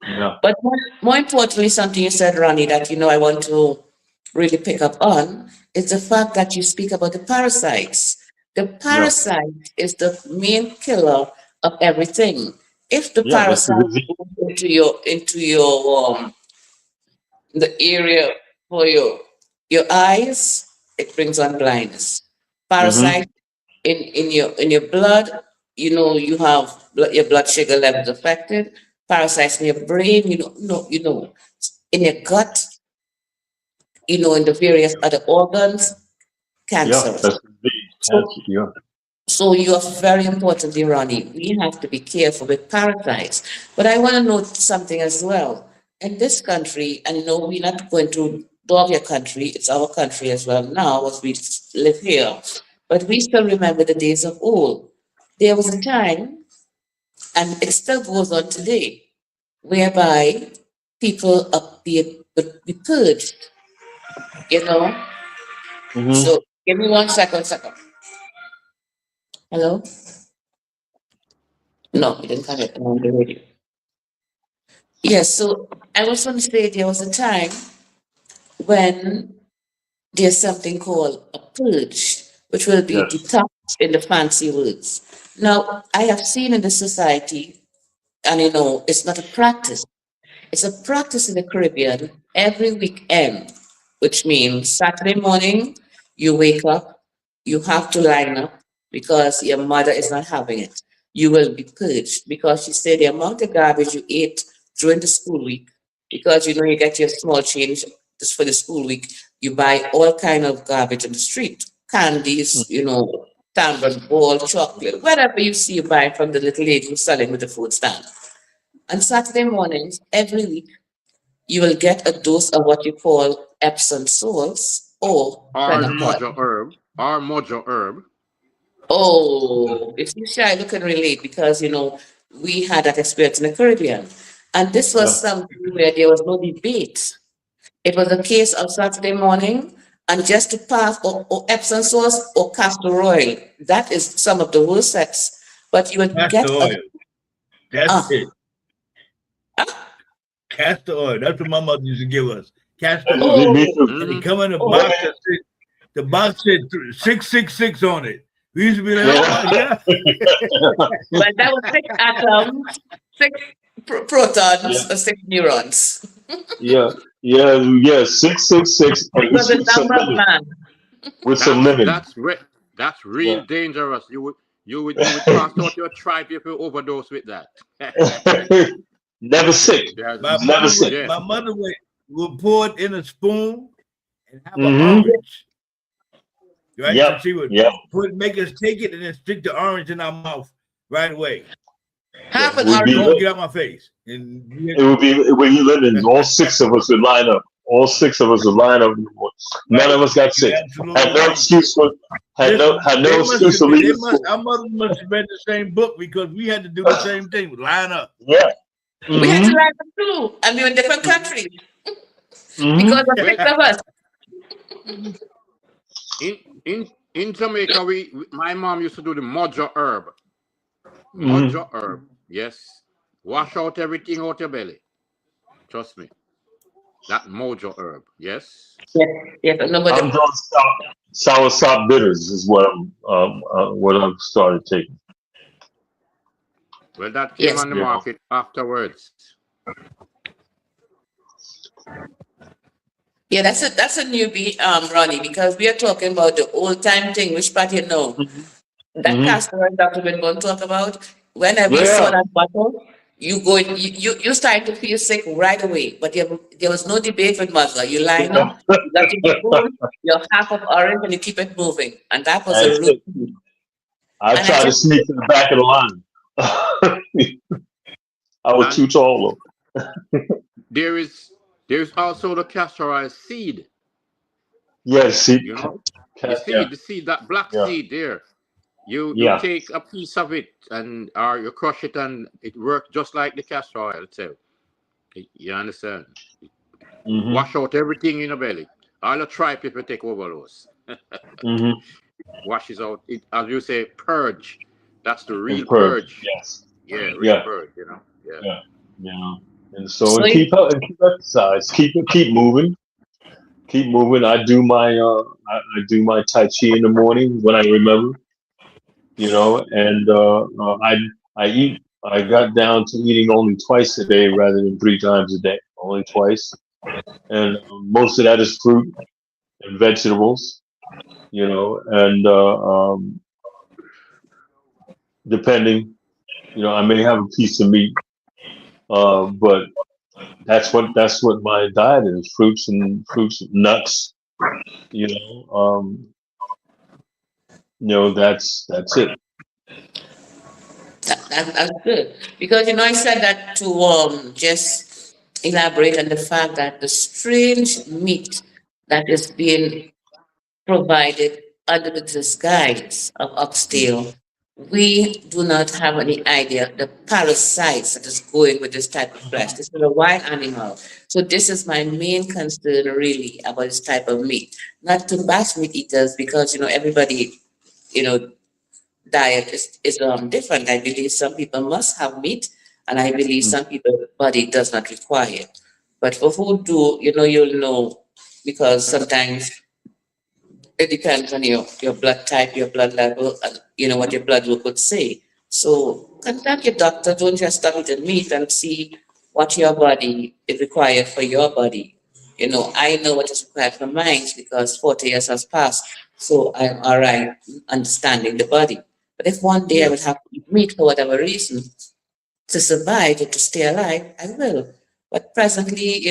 yeah, But more importantly, something you said, Ronnie, that I want to really pick up on is the fact that you speak about the parasites. The yeah, parasite is the main killer of everything. If the yeah. That's the parasite disease. goes into your the area for your eyes, it brings on blindness. Hmm Parasite in your blood, you have your blood sugar levels affected. Parasites in your brain, in your gut, in the various other organs, Yeah, cancer. that's the disease. So, Cancer. Yeah, so you are very importantly, Ronnie. We have to be careful with parasites. But I want to note something as well. In this country, and no, we're not going to dog your country. It's our country as well now, as we live here. But we still remember the days of old. There was a time, and it still goes on today, whereby people would be purged, you know. Mm-hmm. So give me one second. Hello? No, it didn't come yet on the radio. Yes, so I was going to say there was a time when there's something called a purge, which will be Yes. detox in the fancy words. Now, I have seen in the society, and it's not a practice. It's a practice in the Caribbean every weekend, which means Saturday morning, you wake up, you have to line up because your mother is not having it. You will be purged because she said the amount of garbage you ate during the school week, because you get your small change just for the school week, you buy all kind of garbage on the street, candies, Tambor ball, chocolate, whatever you see you buy from the little lady who's selling with the food stand. On Saturday mornings, every week, you will get a dose of what you call Epsom salts or Or the Prenapod. mojo herb. Or mojo herb. Oh, if you shy, you can relate because we had that experience in the Caribbean. And this was Yeah. something where there was no debate. It was a case of Saturday morning, and just to pass or Epsom salts or castor oil. That is some of the worst sex. But you would Castor get a oil. That's ah, it. Castor oil. That's what my mother used to give us. Castor oil. Me oh, too. And it Mm-hmm. come in a oh. box that said, the box said 666 on it. We used to be like, oh my God. But that was 6 atoms, protons, Yeah. or 6 neurons. Yeah. 666 It was a number man. with some lemon. That's Yeah. real dangerous. You would pass out your tribe if you overdose with that. Never sick. There's, My Never mother sick. would, yes. my mother would pour it in a spoon and have an Mm-hmm. orange. Right? Yep. So she would Yep. make us take it and then stick the orange in our mouth right away. Half an Would hour. be Don't get out my face. And It would be when you lived in. All six of us would line up. All six of us would line up. None of us got you're sick. absolutely Had no right. excuse for. Had no They excuse to leave school. our mother must have read the same book because we had to do the same thing, line up. Yeah. We had to Mm-hmm. line up too, and we were in different countries Mm-hmm. because of 6 of us. In Jamaica, my mom used to do the mojo herb. Mm-hmm. Mojo herb. Yes. Wash out everything out your belly. Trust me. That mojo herb. Yes. Yes, but nobody. I'm doing sour sop bitters is what I've started taking. Well, that came Yes. on the Yeah. market afterwards. Yeah, that's a newbie, Ronnie, because we are talking about the old time thing, which part that Mm-hmm. castor oil Dr. Winburn talk about. Whenever you saw Yeah. that bottle, you start to feel sick right away. But there was no debate with mother. You line up, you got your spoon, your half of orange, and you keep it moving. And that was a That's it. routine. I And I tried to just sneak to the back of the line. I was And too tall. there is also the castor oil seed. Yes. See. You know, Yeah. the seed, that black Yeah. seed there. You Yeah. take a piece of it or you crush it and it works just like the castor oil itself. You understand? Mm-hmm. Wash out everything in your belly. All the tribe people take overdose. Mm-hmm. Washes out it, as you say, purge. That's the real And purge. purge. Yes. Yeah, real Yeah. purge. Yeah. Yeah. Yeah. And so so and keep exercise. Keep moving. Keep moving. I do my tai chi in the morning when I remember. And I got down to eating only twice a day rather than 3 times a day. Only twice, and most of that is fruit and vegetables. And depending, I may have a piece of meat, but that's what my diet is: fruits and nuts. You know, that's it. that's good. Because I said that to just elaborate on the fact that the strange meat that is being provided under the disguise of oxtail, we do not have any idea the parasites that is going with this type of flesh. This is a wild animal. So this is my main concern really about this type of meat. Not to bash meat eaters because everybody, you know, diet is different. I believe some people must have meat and I believe some people body does not require it. But for who do, you'll know because sometimes it depends on your blood type, your blood level, and what your blood work would say. So contact your doctor. Don't just start with the meat and see what your body is required for your body. I know what is required for mine because 40 years has passed. So I'm all right understanding the body. But if one day I would have to eat meat for whatever reason to survive or to stay alive, I will. But presently,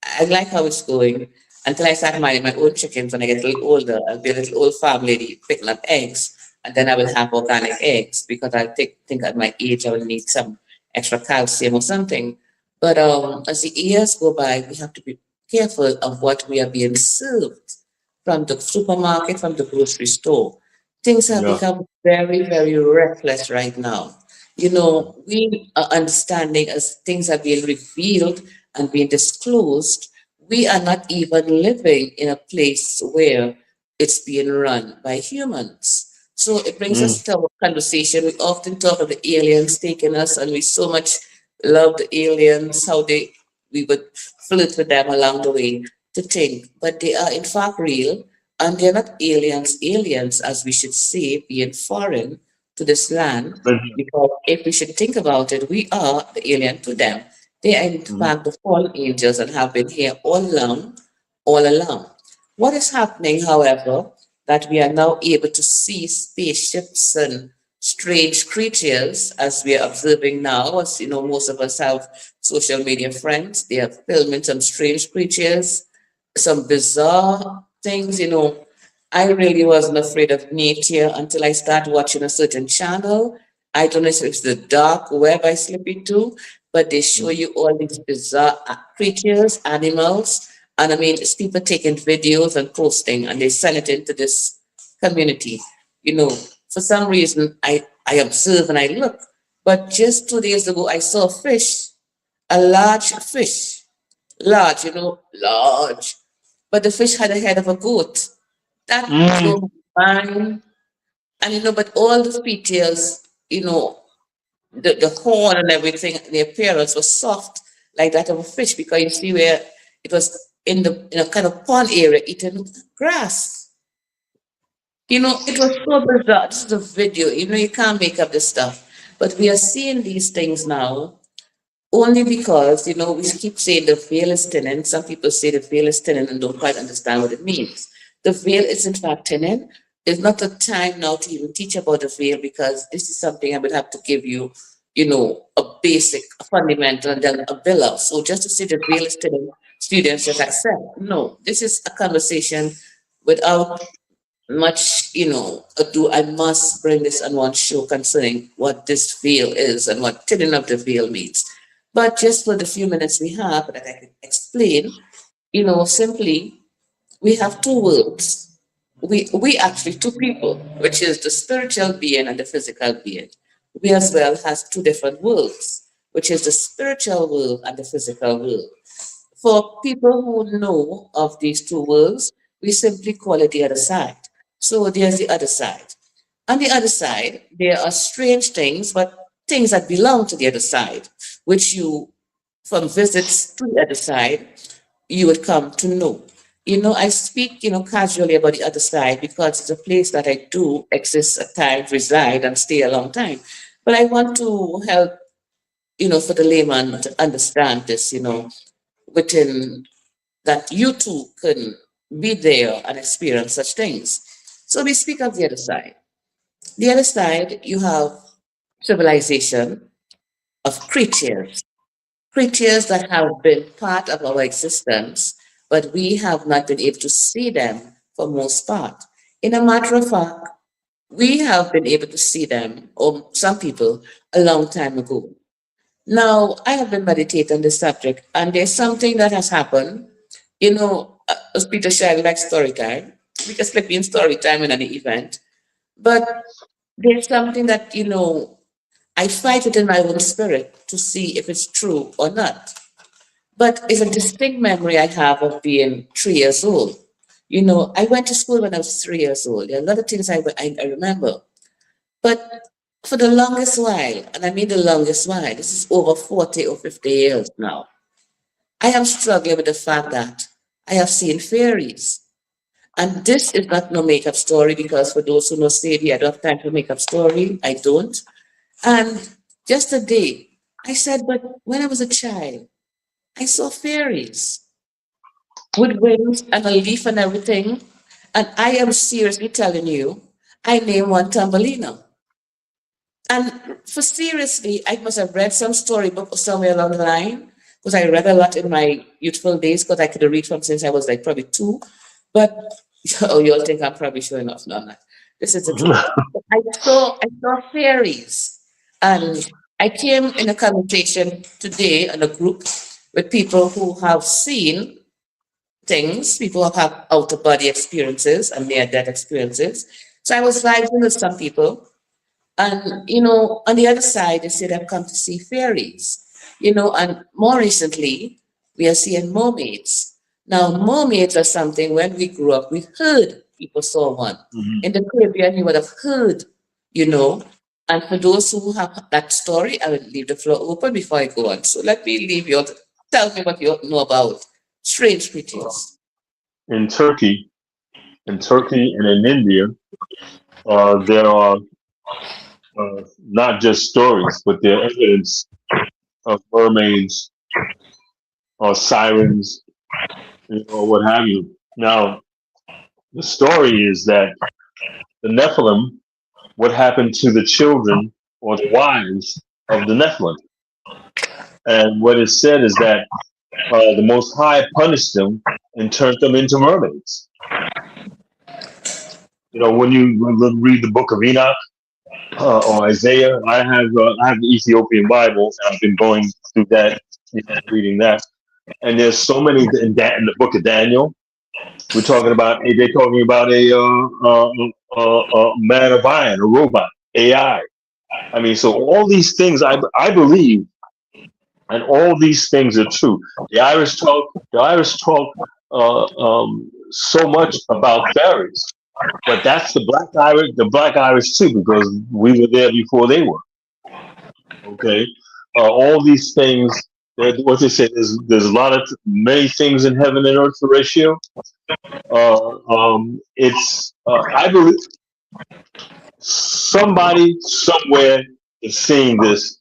I like how it's going until I start minding my own chickens when I get a little older. I'll be a little old farm lady picking up eggs, and then I will have organic eggs because think at my age I will need some extra calcium or something. But as the years go by, we have to be careful of what we are being served from the supermarket, from the grocery store. Things have Yeah. become very, very reckless right now. We are understanding as things are being revealed and being disclosed, we are not even living in a place where it's being run by humans. So it brings us Mm. to our conversation. We often talk of the aliens taking us, and we so much love the aliens, how we would flirt with them along the way to think. But they are in fact real, and they're not aliens, as we should say, being foreign to this land. Because if we should think about it, we are the alien to them. They are in Mm. fact the fallen angels and have been here all along. What is happening, however, that we are now able to see spaceships and strange creatures as we are observing now, as most of us have social media friends. They are filming some strange creatures, some bizarre things. I really wasn't afraid of nature until I started watching a certain channel. I don't know if it's the dark web I slip into, but they show Mm. you all these bizarre creatures, animals, and I mean, it's people taking videos and posting, and they send it into this community. You know, for some reason, I observe and I look, but just 2 days ago, I saw a fish, a large fish, large, large, but the fish had a head of a goat. That Mm. blew my mind. And but all the features, the horn and everything, the appearance was soft like that of a fish because you see where it was in the kind of pond area eating grass. It was so bizarre. This is a video. You can't make up this stuff. But we are seeing these things now only because, we keep saying the veil is thinning. Some people say the veil is thinning and don't quite understand what it means. The veil is in fact thinning. It's not the time now to even teach about the veil because this is something I would have to give you, a basic, a fundamental, and then a bill of. So just to say the veil is thinning, students just accept. No, this is a conversation without much, ado. I must bring this on one show concerning what this veil is and what thinning of the veil means. But just for the few minutes we have that I can explain, simply we have two worlds. We actually two people, which is the spiritual being and the physical being. We as well has two different worlds, which is the spiritual world and the physical world. For people who know of these two worlds, we simply call it the other side. So there's the other side. On the other side, there are strange things, but things that belong to the other side, which you, from visits to the other side, you would come to know. I speak, casually about the other side because it's a place that I do exist at times, reside, and stay a long time. But I want to help, for the layman to understand this, within that you too can be there and experience such things. So we speak of the other side. The other side, you have civilization of creatures that have been part of our existence, but we have not been able to see them for most part. In a matter of fact, we have been able to see them, or some people, a long time ago. Now, I have been meditating on this subject, and there's something that has happened. As Peter shared, like story time. because let me in story time in any event. But there's something that, I fight it in my own spirit to see if it's true or not. But it's a distinct memory I have of being 3 years old. I went to school when I was 3 years old. There are a lot of things I remember. But for the longest while, and I mean the longest while, this is over 40 or 50 years now, I am struggling with the fact that I have seen fairies. And this is not no makeup story because for those who know Sadie, I don't have time for makeup story. I don't. And just a day, I said, but when I was a child, I saw fairies with wings and a leaf and everything. And I am seriously telling you, I named one Thumbelina. And for seriously, I must have read some storybook somewhere along the line because I read a lot in my youthful days because I could read from since I was like probably 2. But oh, you'll think I'm probably showing off. No, I'm not. This is the truth. I saw fairies, and I came in a conversation today in a group with people who have seen things, people who have out of body experiences and near death experiences. So I was vibing with some people, and on the other side, they said I've come to see fairies. And more recently, we are seeing mermaids. Now, mermaids are something when we grew up, we heard people saw one. Mhm. In the Caribbean, you would have heard, you know. And for those who have that story, I will leave the floor open before I go on. So let me leave you. Tell me what you know about strange creatures. In Turkey, and in India, there are not just stories, but there are evidence of mermaids or sirens, or what have you. Now, the story is that the Nephilim, what happened to the children or the wives of the Nephilim? And what is said is that the Most High punished them and turned them into mermaids. When you read the book of Enoch or Isaiah, I have the Ethiopian Bible, and I've been going through that, reading that. And there's so many in the book of Daniel. They're talking about a man of iron, a robot, AI. I mean, so all these things I believe, and all these things are true. The Irish talk so much about fairies, but that's the Black Irish too, because we were there before they were. Okay, all these things. What they say is there's many things in heaven and earth ratio. It's I believe somebody somewhere is seeing this.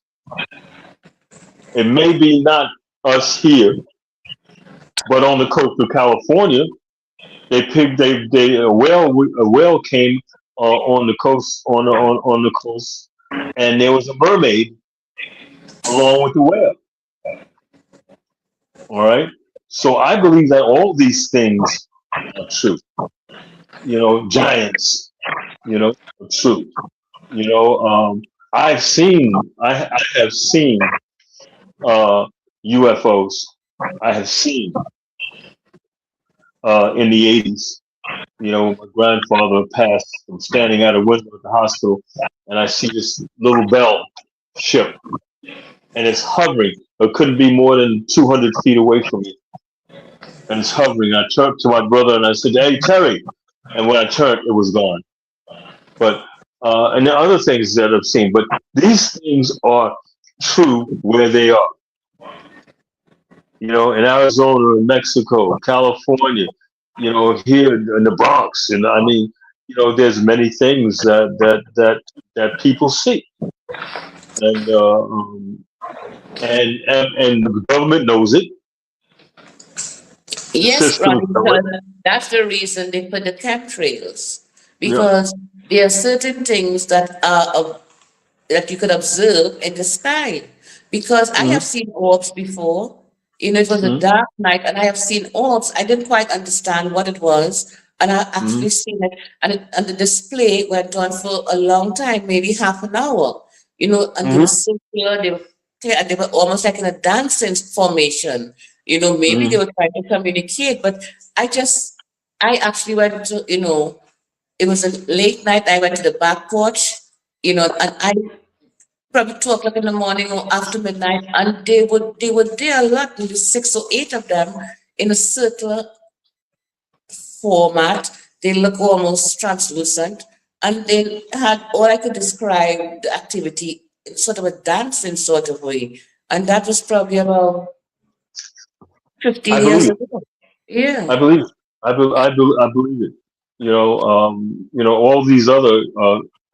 It may be not us here, but on the coast of California, a whale came on the coast on the coast, and there was a mermaid along with the whale. All right, so I believe that all these things are true. Giants, are true. I have seen UFOs. I have seen in the 80s. My grandfather passed. I'm standing at a window at the hospital, and I see this little bell ship, and it's hovering. It couldn't be more than 200 feet away from me, and it's hovering. I turned to my brother and I said, "Hey, Terry," and when I turned, it was gone. But and there are other things that I've seen, but these things are true where they are. In Arizona, in Mexico, California, here in the Bronx, and I mean, there's many things that people see, and and the government knows it. The Yes, system Ronnie, knows it. because that's the reason they put the chemtrails. Yeah. Because there are certain things that you could observe in the sky. Because I have Mhm. seen orbs before. It was a Mhm. dark night, and I have seen orbs. I didn't quite understand what it was, and I actually Mhm. seen it, and the display went on for a long time, maybe half an hour. And they were Mhm. circular, they were clear, and they were almost like in a dancing formation. Maybe they Mhm. were trying to communicate, but I just I actually went to, it was a late night. I went to the back porch, and I probably 2 o'clock in the morning or after midnight, and they were there a lot, maybe 6 or 8 of them in a circular format. They look almost translucent, and they had all I could describe the activity in sort of a dancing sort of way, and that was probably about 15 I years believe. ago. Yeah. I believe. I believe it. All these other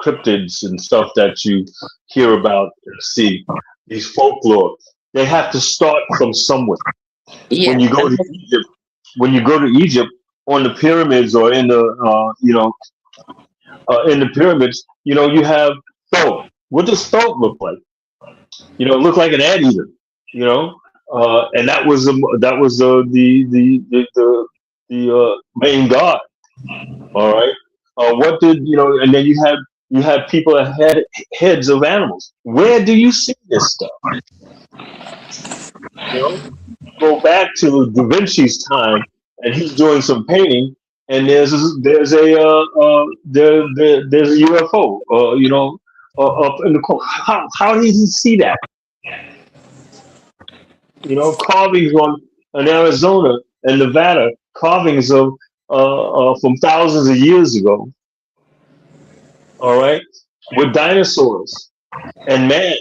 cryptids and stuff that you hear about, see these folklore. They have to start from somewhere. When Yeah. you go to Egypt, on the pyramids or in the pyramids, you have thought. What does thought look like? Look like an anteater. And that was the main god. All right. What did And then you had people that had heads of animals. Where do you see this stuff? You know, Go back to Da Vinci's time, and he's doing some painting, and there's a UFO, up in the corner. How did he see that? Carvings in Arizona and Nevada, carvings of from thousands of years ago. All right, with dinosaurs and man.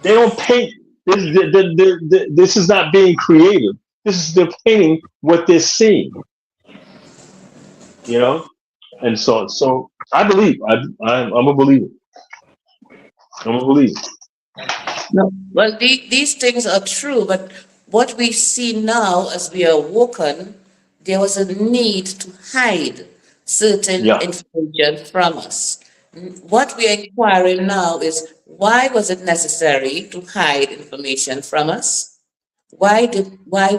They don't paint. This is not being creative. This is they're painting what they're seeing. You know, and so I believe. I'm a believer. I'm a believer. No. Well, these things are true, but what we see now as we are woken, there was a need to hide certain Yeah. information from us. What we are inquiring now is why was it necessary to hide information from us? Why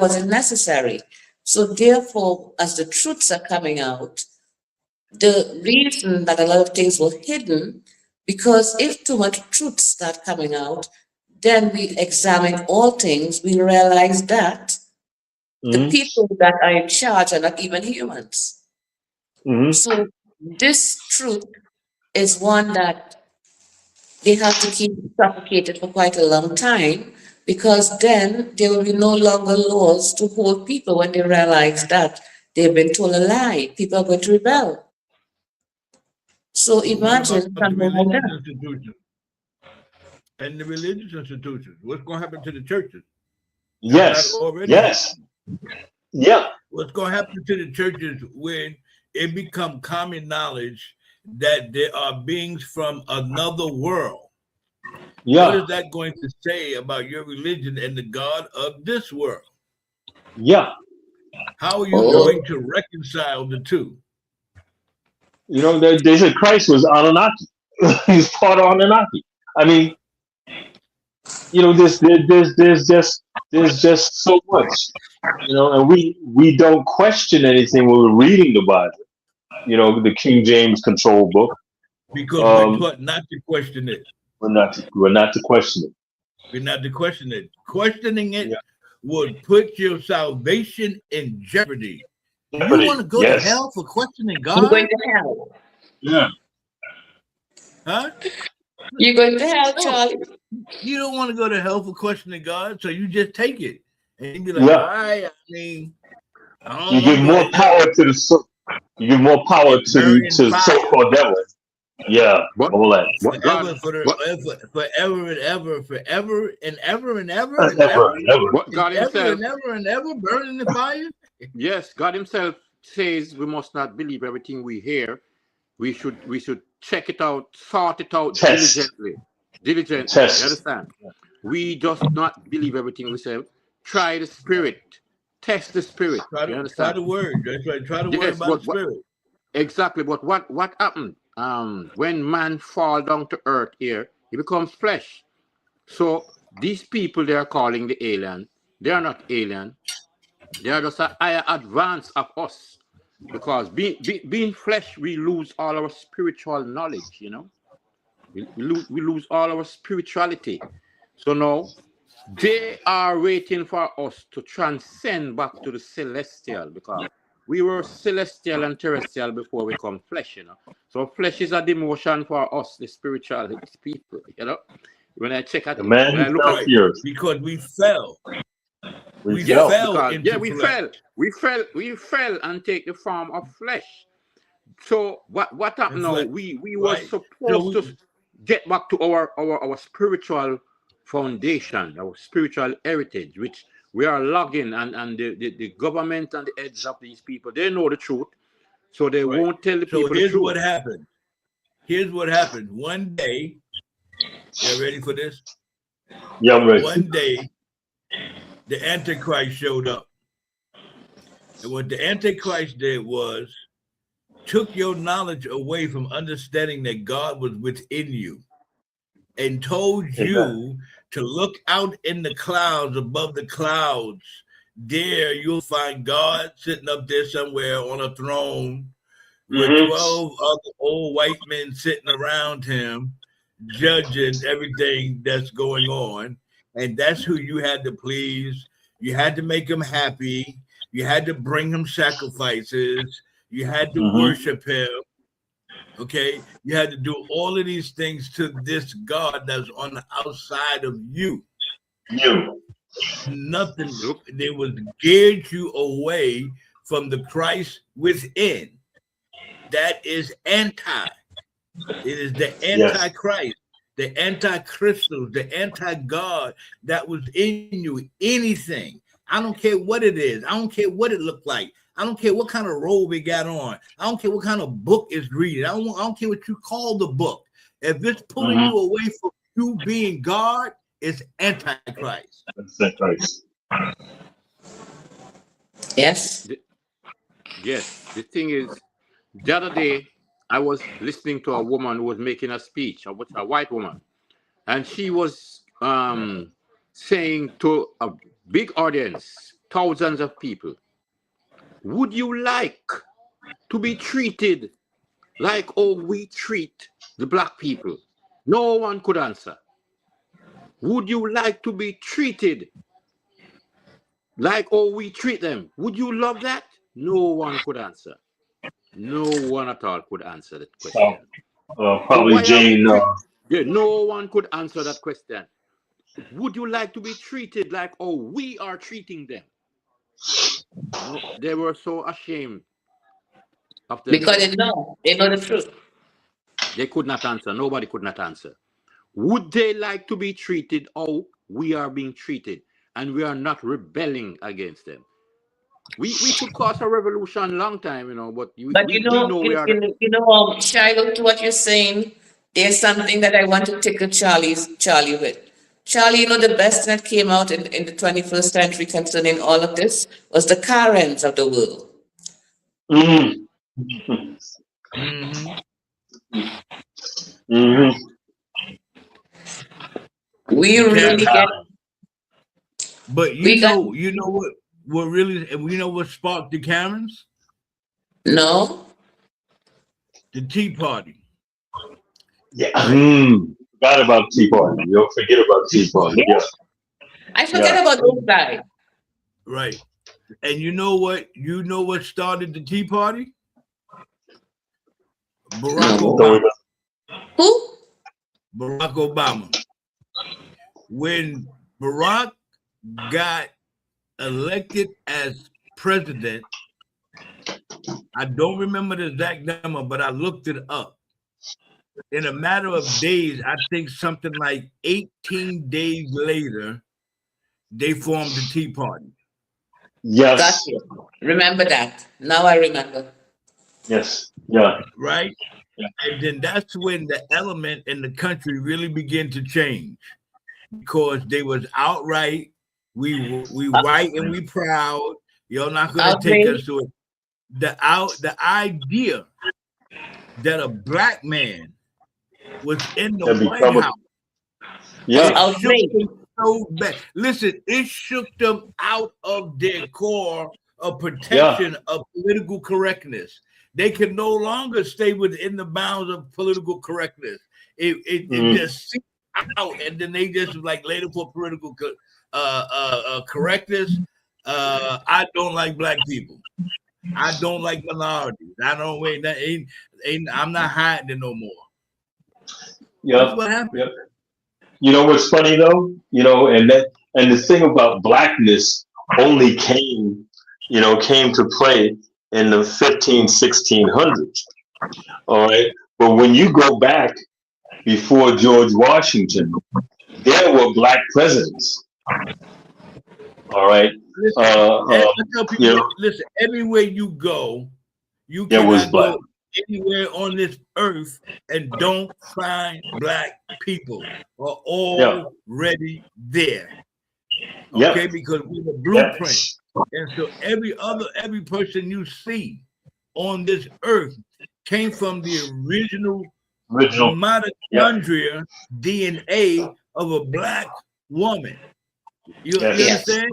was it necessary? So therefore, as the truths are coming out, the reason that a lot of things were hidden, because if too much truth start coming out, then we examine all things, we realize that the Hmm. people that are in charge are not even humans. Hmm. So this truth is one that they have to keep suffocated for quite a long time, because then there will be no longer laws to hold people when they realize that they've been told a lie. People are going to rebel. So But what about imagine the something like religious that. institutions and the religious institutions? What's going to happen to the churches? Has that Yes. already happened? Yes. Yeah. What's going to happen to the churches when it become common knowledge that there are beings from another world? What Yeah. is that going to say about your religion and the God of this world? Yeah. How are you Oh, going to reconcile the two? They said Christ was Anunnaki. He's part of Anunnaki. I mean, there's just so much. And we don't question anything when we're reading the Bible. The King James Control Book. Because we're Um, taught not to question it. we're not to question it. We're not to question it. Questioning it Yeah. would put your salvation in jeopardy. You want to Jeopardy. go to Yes. hell for questioning you're going God? to hell. Yeah. Huh? You're going to hell, No. Charlie. You don't want to go to hell for questioning God, so you just take it. And you be like, all Yeah. right, I You don't want give to go more to hell. power to you give more power And burn in to fire so-called devil. Yeah. But All that. forever, God, but forever and ever, forever and ever and ever and Ever ever and ever. but and God ever Himself, and ever and ever burning the fire. yes, God Himself says we must not believe everything we hear. We should check it out, sort it out Test. diligently. Diligently. You Test. understand? We just not believe everything we say. Try the spirit. Test the spirit. You Try understand? the word. That's right. Try the word Yes, by the but spirit. exactly. But what happened? When man fall down to earth here, he becomes flesh. So these people they are calling the alien, they are not alien. They are just a higher advance of us. Because being flesh, we lose all our spiritual knowledge, we lose all our spirituality. So now they are waiting for us to transcend back to the celestial because we were celestial and terrestrial before we come flesh, you know. So flesh is a demotion for us, the spiritual people, you know. When I check at The man when I who look fell at to the earth. Because we fell. We We yes, fell. fell because into we flesh. fell, we fell and take the form of flesh. So what And happened now? flesh. We were Right. So supposed to get back to our spiritual foundation, our spiritual heritage, which we are logging, and the government and the heads of these people, they know the truth, so they right. won't tell the So people the here's truth. what happened. Here's what happened. One day, you ready for this? Yeah, I'm ready. One day, the Antichrist showed up. And what the Antichrist did was took your knowledge away from understanding that God was within you and told you to look out in the clouds, above the clouds. There you'll find God sitting up there somewhere on a throne with 12 other old white men sitting around him, judging everything that's going on. And that's who you had to please. You had to make him happy. You had to bring him sacrifices. You had to worship him. Okay. You had to do all of these things to this God that's on the outside of you. Nothing. They would geared you away from the Christ within. That is anti. It is the antichrist, the anti-crystals, the anti-God that was in you. Anything. I don't care what it is. I don't care what it looked like. I don't care what kind of robe it got on. I don't care what kind of book it's reading. I don't care what you call the book. If it's pulling you away from you being God, it's antichrist. Antichrist. Yes. Yes, the thing is, the other day I was listening to a woman who was making a speech, a white woman, and she was saying to a big audience, thousands of people, would you like to be treated like how we treat the black people? No one could answer. Would you like to be treated like how we treat them? Would you love that? No one could answer. No one at all could answer that question. Probably Jane. No one could answer that question. Would you like to be treated like how we are treating them? No, they were so ashamed of Because themselves. they know the truth. They could not answer. Nobody could not answer. Would they like to be treated how we are being treated, and we are not rebelling against them? We could cause a revolution long time, you know, but But we know we are. Shiloh, to what you're saying, there's something that I want to tickle Charlie with. Charlie, the best that came out in the 21st century concerning all of this was the Karens of the world. We really get. But you know what really, and we know what sparked the Karens? No. The Tea Party. Yeah. Forgot about Tea Party. You don't forget about Tea Party. Yeah. I forget about those guys. Right. And you know what? You know what started the Tea Party? Barack Obama. Who? Barack Obama. When Barack got elected as president, I don't remember the exact number, but I looked it up. In a matter of days, I think something like 18 days later, they formed the Tea Party. Yes. Gotcha. Remember that. Now I remember. Yes. Yeah. Right? Yeah. And then that's when the element in the country really began to change, because they was outright, we white and we proud. You're not gonna take us to it. The idea that a black man was in the White House. Yeah. So bad. Listen, it shook them out of their core of protection of political correctness. They can no longer stay within the bounds of political correctness. It just seeped out, and then they just like later for political correctness. I don't like black people. I don't like minorities. I don't wait. That ain't I'm not hiding it no more. That's Yep. what happened. Yep. You know what's funny though? And the thing about blackness only came to play in the 1600s. All right. But when you go back before George Washington, there were black presidents. All right. Listen, I tell people, listen, everywhere you go, you there was cannot black. go anywhere on this earth and don't find black people are already there. Okay, because we're the blueprint. And so every person you see on this earth came from the original mitochondria DNA of a black woman. You understand?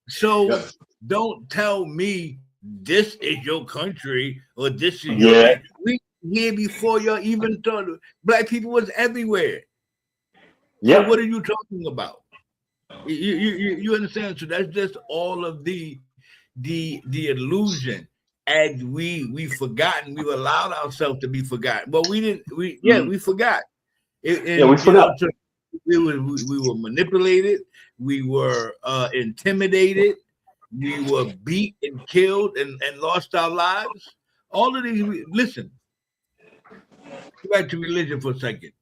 So don't tell me this is your country or this is your land. We here before y'all even thought black people was everywhere. Yeah. So what are you talking about? You understand? So that's just all of the illusion. And we've forgotten. We've allowed ourselves to be forgotten. But we didn't. We forgot. We forgot. We were manipulated. We were intimidated. We were beat and killed and lost our lives. All of these. Listen. Go back to religion for a second.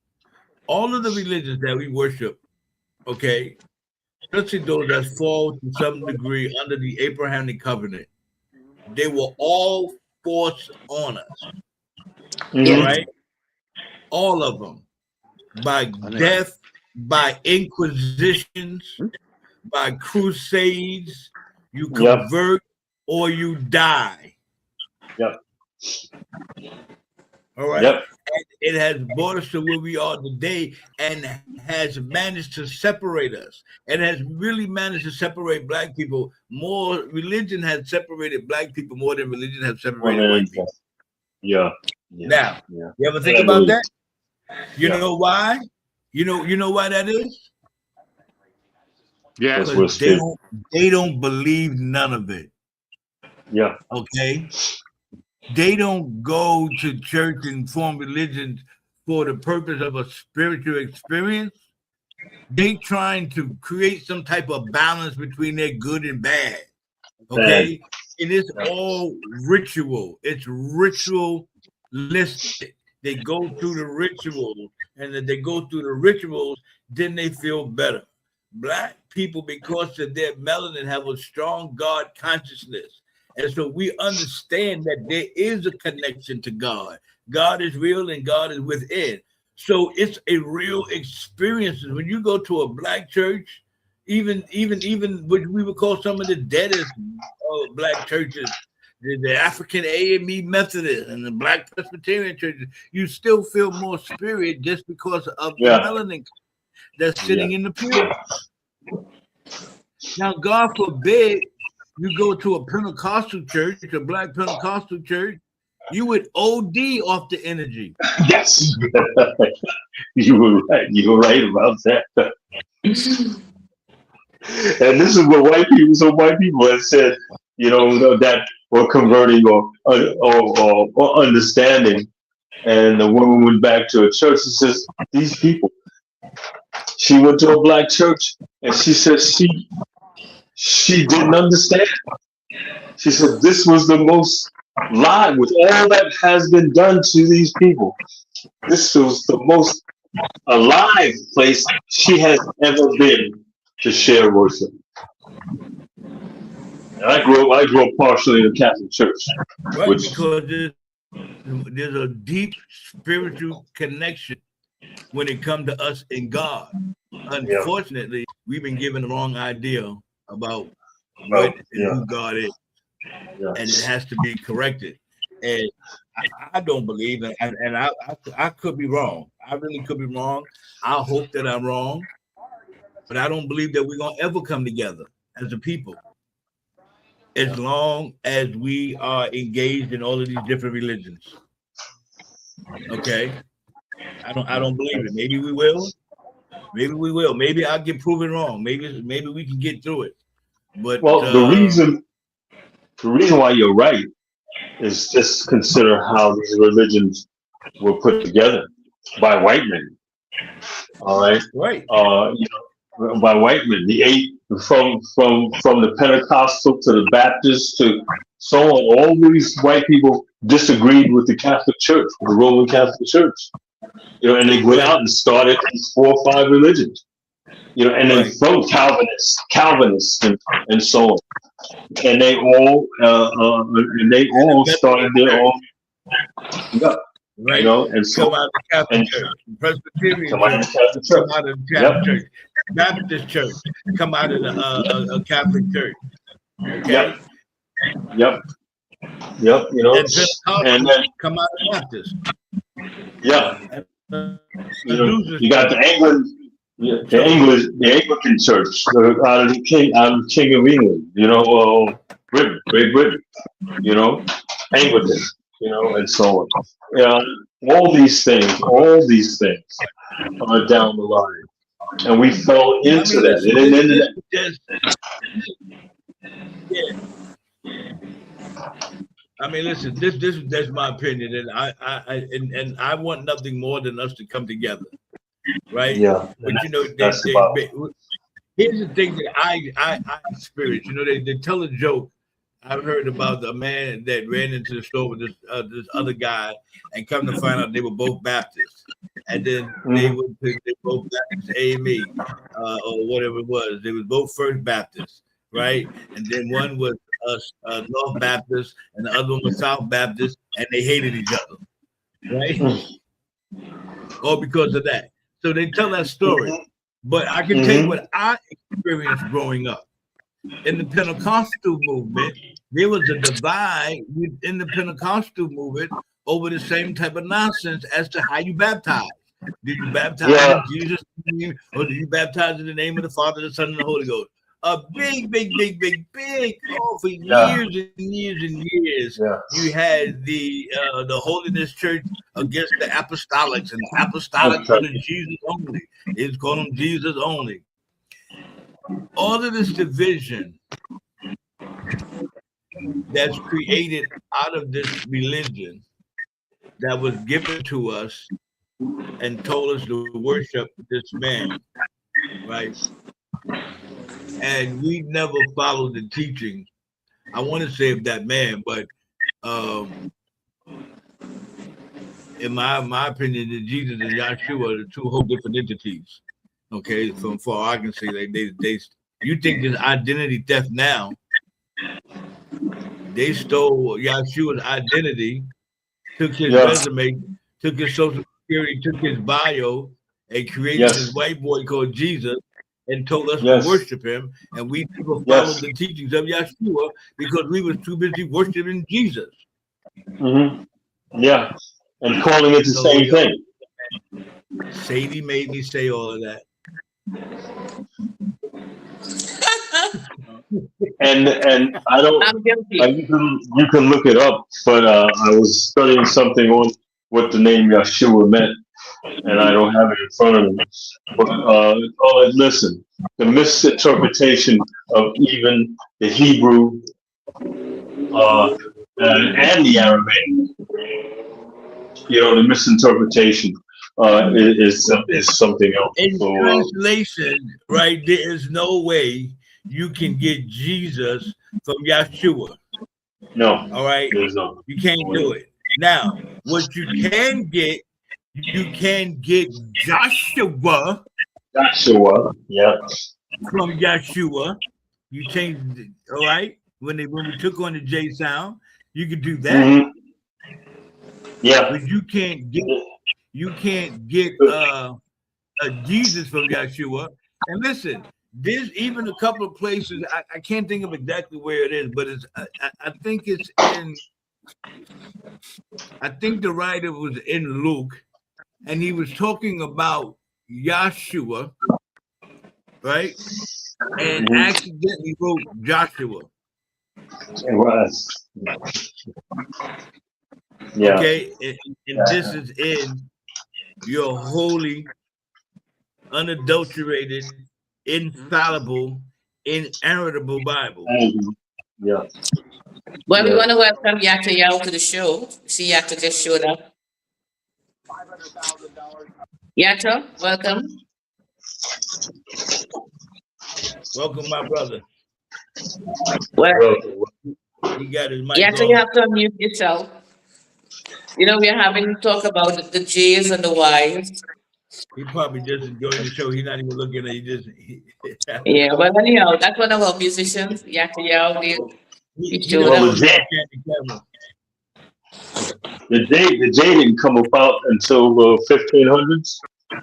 All of the religions that we worship, okay, especially those that fall to some degree under the Abrahamic covenant, they were all forced on us. Right? All of them. By death, by inquisitions, by crusades, you convert or you die. Yep. All right. Yep. And it has brought us to where we are today and has managed to separate us. And has really managed to separate black people more. Religion has separated black people more than religion has separated white people. Yeah. Now, you ever think about that? You know why? You know why that is? Yeah. Because they don't believe none of it. Yeah. Okay. They don't go to church and form religions for the purpose of a spiritual experience. They trying to create some type of balance between their good and bad. Okay. It is all ritual. It's ritualistic. They go through the rituals, and if they go through the rituals, then they feel better. Black people, because of their melanin, have a strong God consciousness. And so we understand that there is a connection to God. God is real and God is within. So it's a real experience. When you go to a black church, even what we would call some of the deadest black churches, the African AME Methodist and the Black Presbyterian churches, you still feel more spirit just because of the melanin that's sitting in the pew. Now, God forbid you go to a Pentecostal church, a black Pentecostal church, you would OD off the energy. Yes. You were right. You were right about that. And this is what white people have said, that were converting or understanding. And the woman went back to a church and says, these people. She went to a black church and she said she didn't understand. She said this was the most live with all that has been done to these people. This was the most alive place she has ever been to share worship. And I grew up partially in a Catholic church. Right, because there's a deep spiritual connection when it comes to us and God. Unfortunately, we've been given the wrong idea about what and who God is. And it has to be corrected. And I don't believe, and I could be wrong. I really could be wrong. I hope that I'm wrong. But I don't believe that we're going to ever come together as a people as long as we are engaged in all of these different religions. Okay? I don't believe it. Maybe we will. Maybe I'll get proven wrong. Maybe we can get through it. But the reason why you're right is just consider how these religions were put together by white men. All right, Right. you know, by white men. The eight from the Pentecostal to the Baptist to so on. All these white people disagreed with the Catholic Church, with the Roman Catholic Church. You know, and they went out and started these 4 or 5 religions. You know, and then from Calvinists, and so on. And they all started their own. Yeah. Right. You know, and so come out of the Catholic Church, Presbyterian Church, come out of the Catholic Church, Baptist Church, come out of the Catholic Church. Okay. Yep. You know, and then come out of Baptist. Yeah. You know, you got the Anglican Church out of the King of England. You know, Britain, Great Britain. You know, Anglican. You know, and so on. Yeah, all these things are down the line, and we fell into that. I mean, listen. That's my opinion, and I want nothing more than us to come together, right? Yeah. But you know, here's the thing that I experience. You know, they tell a joke. I've heard about a man that ran into the store with this other guy, and come to find out they were both Baptists, and then they both Baptist AME or whatever it was. They was both First Baptists, right? And then one was North Baptist, and the other one was South Baptist, and they hated each other, right? All because of that. So they tell that story, but I can tell you what I experienced growing up. In the Pentecostal movement, there was a divide in the Pentecostal movement over the same type of nonsense as to how you baptize. Did you baptize in Jesus' name, or did you baptize in the name of the Father, the Son, and the Holy Ghost? A big, for years and years and years. Yeah. You had the Holiness Church against the Apostolics, and the Apostolics called him Jesus only. It's called him Jesus only. All of this division that's created out of this religion that was given to us and told us to worship this man, right? And we never followed the teaching. I want to say of that man, but in my opinion, that Jesus and Yahshua are 2 whole different entities. Okay, from far I can see, they you think there's identity theft now? They stole Yahshua's identity, took his resume, took his social security, took his bio, and created this white boy called Jesus, and told us to worship him. And we never followed the teachings of Yahshua because we were too busy worshiping Jesus. Yeah, and calling it the same thing. Sadie made me say all of that. and I don't. You can look it up, but I was studying something on what the name Yahshua meant, and I don't have it in front of me. But listen, the misinterpretation of even the Hebrew and the Aramaic, you know, the misinterpretation is something else. In translation, right, there is no way you can get Jesus from Yahshua. No. All right? You can't do it. Now, what you can get Joshua. Yeah. From Yahshua. You changed it, all right? When we took on the J sound, you could do that. Yeah. But you can't get Jesus from Yahshua. And listen, there's even a couple of places, I can't think of exactly where it is, but it's I think the writer was in Luke, and he was talking about Yahshua, right? And accidentally wrote Joshua. It was. Yeah. Okay, and this is in your holy, unadulterated, infallible, inerrantable Bible. Yeah. Well, we Yeah. want to welcome Yatta Yao to the show. See, Yatta just showed up. Yatta, welcome. Welcome, my brother. Well, He got his mic Yatta, you on. have to unmute yourself. You know, we're having talk about the J's and the Y's. He probably just enjoying the show. He's not even looking at it. Yeah, well, anyhow, that's one of our musicians, Yatta Yao. He He showed don't Well, up. the know J, about camera. the J didn't come about until 1500s,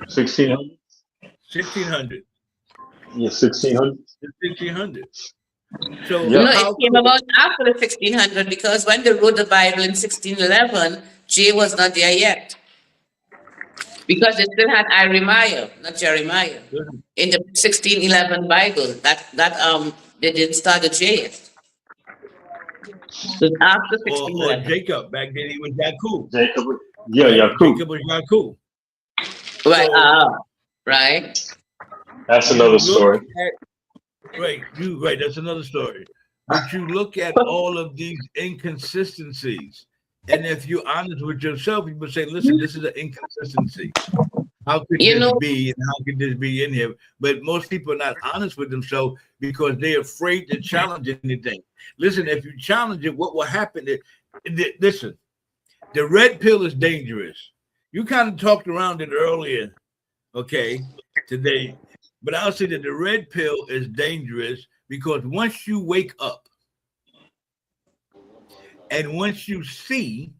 1600s. 1600. Yeah, 1600s. 1600. So Yeah. No, it how came could about after the 1600 because when they wrote the Bible in 1611, J was not there yet because they still had Jeremiah, not Jeremiah, in the 1611 Bible. That they didn't start the J yet. So it's after or 1611. Jacob back then he was Yakub, Jacob. Yeah, right? Yakub. Jacob was Yakub. Right. So Right. That's you another look story. at right. That's another story. But you look at all of these inconsistencies, and if you're honest with yourself, you would say, "Listen, this is an inconsistency. How could You this know, be, and how could this be in here?" But most people are not honest with themselves because they're afraid to challenge anything. Listen, if you challenge it, what will happen? Listen, the red pill is dangerous. You kind of talked around it earlier, okay, today. But I'll say that the red pill is dangerous because once you wake up and once you see,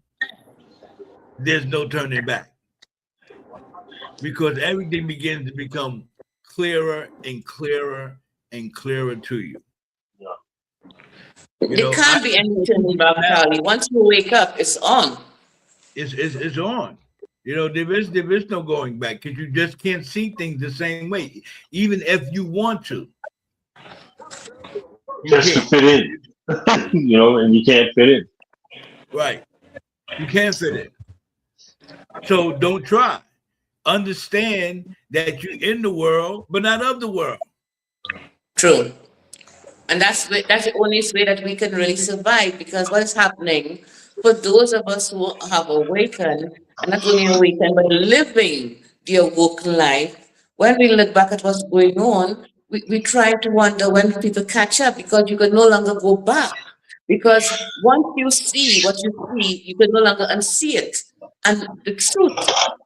there's no turning back because everything begins to become clearer and clearer and clearer to you. You it know, can't be any turning back, Charlie. Once you wake up, it's on. it's on. You know, there is no going back because you just can't see things the same way, even if you want to. You Just to can't. fit in. And you can't fit in. Right. You can't fit in. So don't try. Understand that you're in the world, but not of the world. True. And that's the only way that we can really survive because what is happening for those of us who have awakened, and not only awakened, but living the awoken life, when we look back at what's going on, we try to wonder when people catch up because you can no longer go back. Because once you see what you see, you can no longer unsee it. And the truth,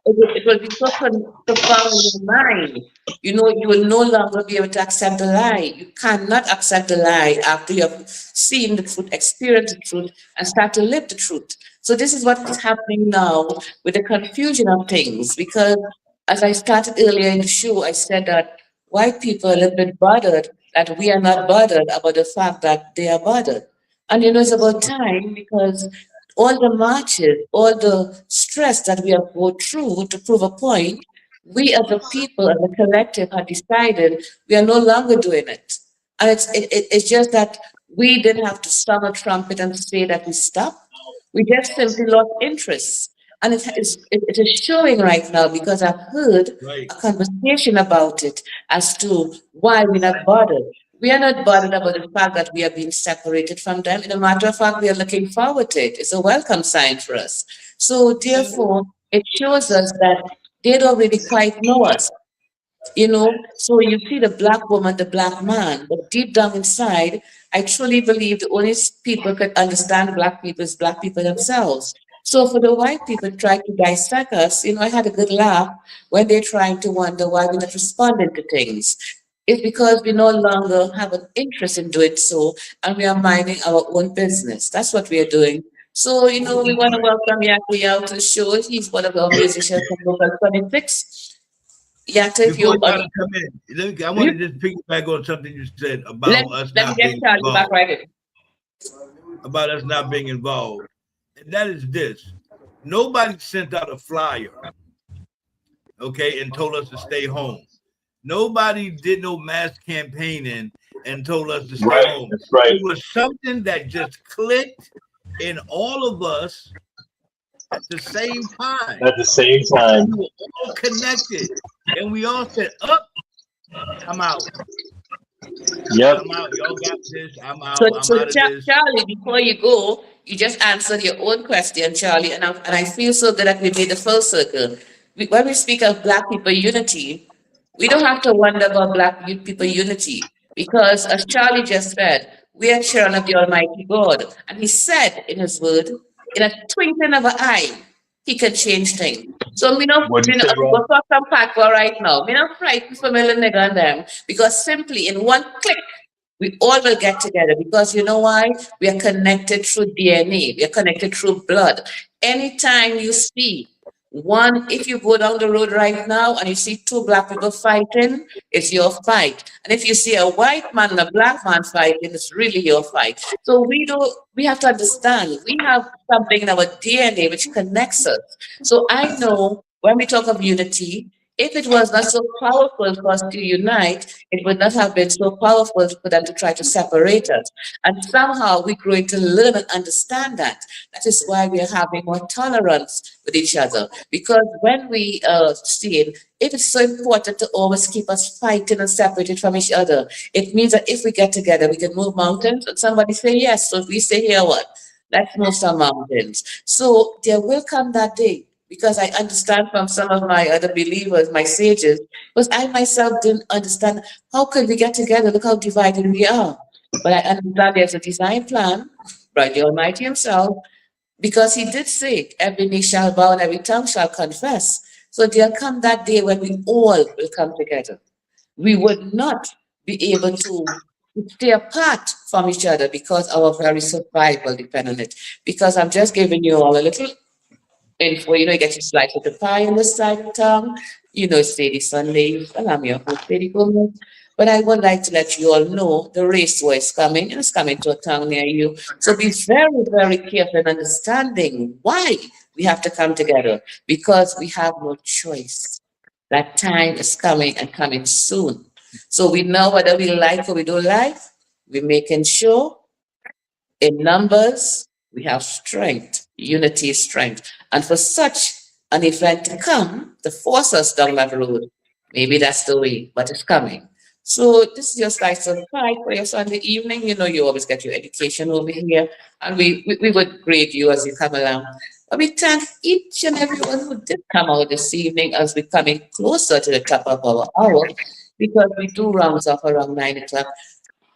it will be so profound in your mind. You know, you will no longer be able to accept the lie. You cannot accept the lie after you have seen the truth, experienced the truth, and start to live the truth. So this is what is happening now with the confusion of things. Because as I started earlier in the show, I said that white people are a little bit bothered that we are not bothered about the fact that they are bothered. And you know, it's about time because all the marches, all the stress that we have go through to prove a point, we as a people, as a collective, have decided we are no longer doing it. And it's just that we didn't have to sound a trumpet and say that we stopped. We just simply lost interest. And it is showing right now because I've heard Right. a conversation about it as to why we're not bothered. We are not bothered about the fact that we are being separated from them. In a matter of fact, we are looking forward to it. It's a welcome sign for us. So, therefore, it shows us that they don't really quite know us. You know, so you see the black woman, the black man, but deep down inside, I truly believe the only people who can understand black people is black people themselves. So for the white people trying to dissect us, you know, I had a good laugh when they're trying to wonder why we're not responding to things. It's because we no longer have an interest in doing so, and we are minding our own business. That's what we are doing. So, you know, we want to welcome Yaku to the show. He's one of our musicians from Local 26. Yatta, if Before you y'all come in, I want to just piggyback on something you said let, about us let me not get being Charlie back involved. right in. About us not being involved. And that is this. Nobody sent out a flyer, okay, and told us to stay home. Nobody did no mass campaigning and told us to stay Right. home. That's right. It was something that just clicked in all of us at the same time. At the same time. We were all connected. And we all said, up, I'm out. Yep. I'm out. Y'all got this. I'm So, out. I'm out of this. Charlie, before you go, you just answered your own question, Charlie, and I feel so good that we made the full circle. When we speak of Black people unity, we don't have to wonder about people unity because, as Charlie just said, we are children of the Almighty God, and He said in His Word, in a twinkling of an eye, He can change things. So What do you say, we Rob? go talk some patois right now. Me not frightened for my little nigga and them because simply in one click we all will get together because you know why? We are connected through DNA. We are connected through blood. Anytime you see one, if you go down the road right now and you see two Black people fighting, it's your fight. And if you see a white man and a Black man fighting, it's really your fight. So we have to understand we have something in our DNA which connects us. So I know when we talk of unity, if it was not so powerful for us to unite, it would not have been so powerful for them to try to separate us. And somehow we're going to learn and understand that. That is why we are having more tolerance with each other. Because when we see it, it is so important to always keep us fighting and separated from each other. It means that if we get together, we can move mountains. And somebody say yes. So if we say here, what? Let's move some mountains. So there will come that day because I understand from some of my other believers, my sages, because I myself didn't understand how could we get together? Look how divided we are. But I understand there's a design plan by the Almighty Himself, because He did say, every knee shall bow and every tongue shall confess. So there'll come that day when we all will come together. We would not be able to stay apart from each other because our very survival depends on it. Because I'm just giving you all a little info, you get your slice of the pie on the side of town, it's Sadie Sundays, and I'm your host, Sadie Gomez. But I would like to let you all know the raceway is coming, and it's coming to a town near you. So be very, very careful in understanding why we have to come together, because we have no choice. That time is coming and coming soon. So we know whether we like or we don't like, we're making sure in numbers, we have strength. Unity is strength. And for such an event to come, to force us down that road, maybe that's the way, but it's coming. So this is your slice of pie for your Sunday evening. You always get your education over here, and we would grade you as you come along. But we thank each and everyone who did come out this evening as we're coming closer to the top of our hour, because we do rounds off around 9 o'clock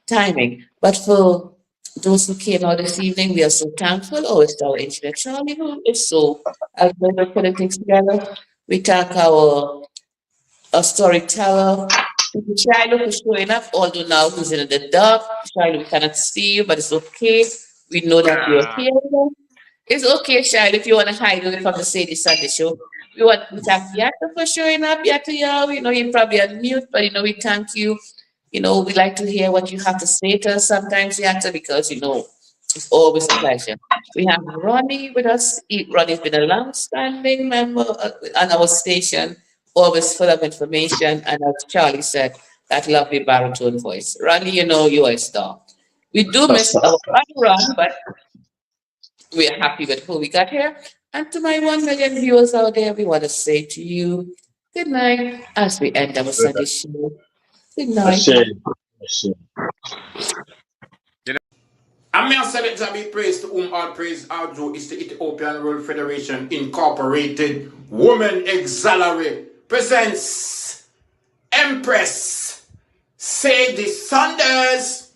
timing. But for those who came out this evening, we are so thankful. Oh, it's our engineer Charlie who is so helpful putting things together. We thank our storyteller, Shiloh, for showing up, although now he's in the dark. Shiloh, we cannot see you, but it's okay. We know that you're here. It's okay, Shiloh, if you want to hide away from the Sadie Sunday show. We want to thank Yatta for showing up. Yatta, you're probably on mute, but we thank you. We like to hear what you have to say to us sometimes, Yatta, because it's always a pleasure. We have Ronnie with us. Ronnie's been a long-standing member on our station, always full of information, and as Charlie said, that lovely baritone voice. Ronnie, you are a star. We do miss our other run, but we are happy with who we got here. And to my 1 million viewers out there, we want to say to you, good night as we end our Sunday show. Good night. And may I select and be praised to whom all praise our due is the Ethiopian World Federation Incorporated Women Auxiliary presents Empress Sadie Saunders.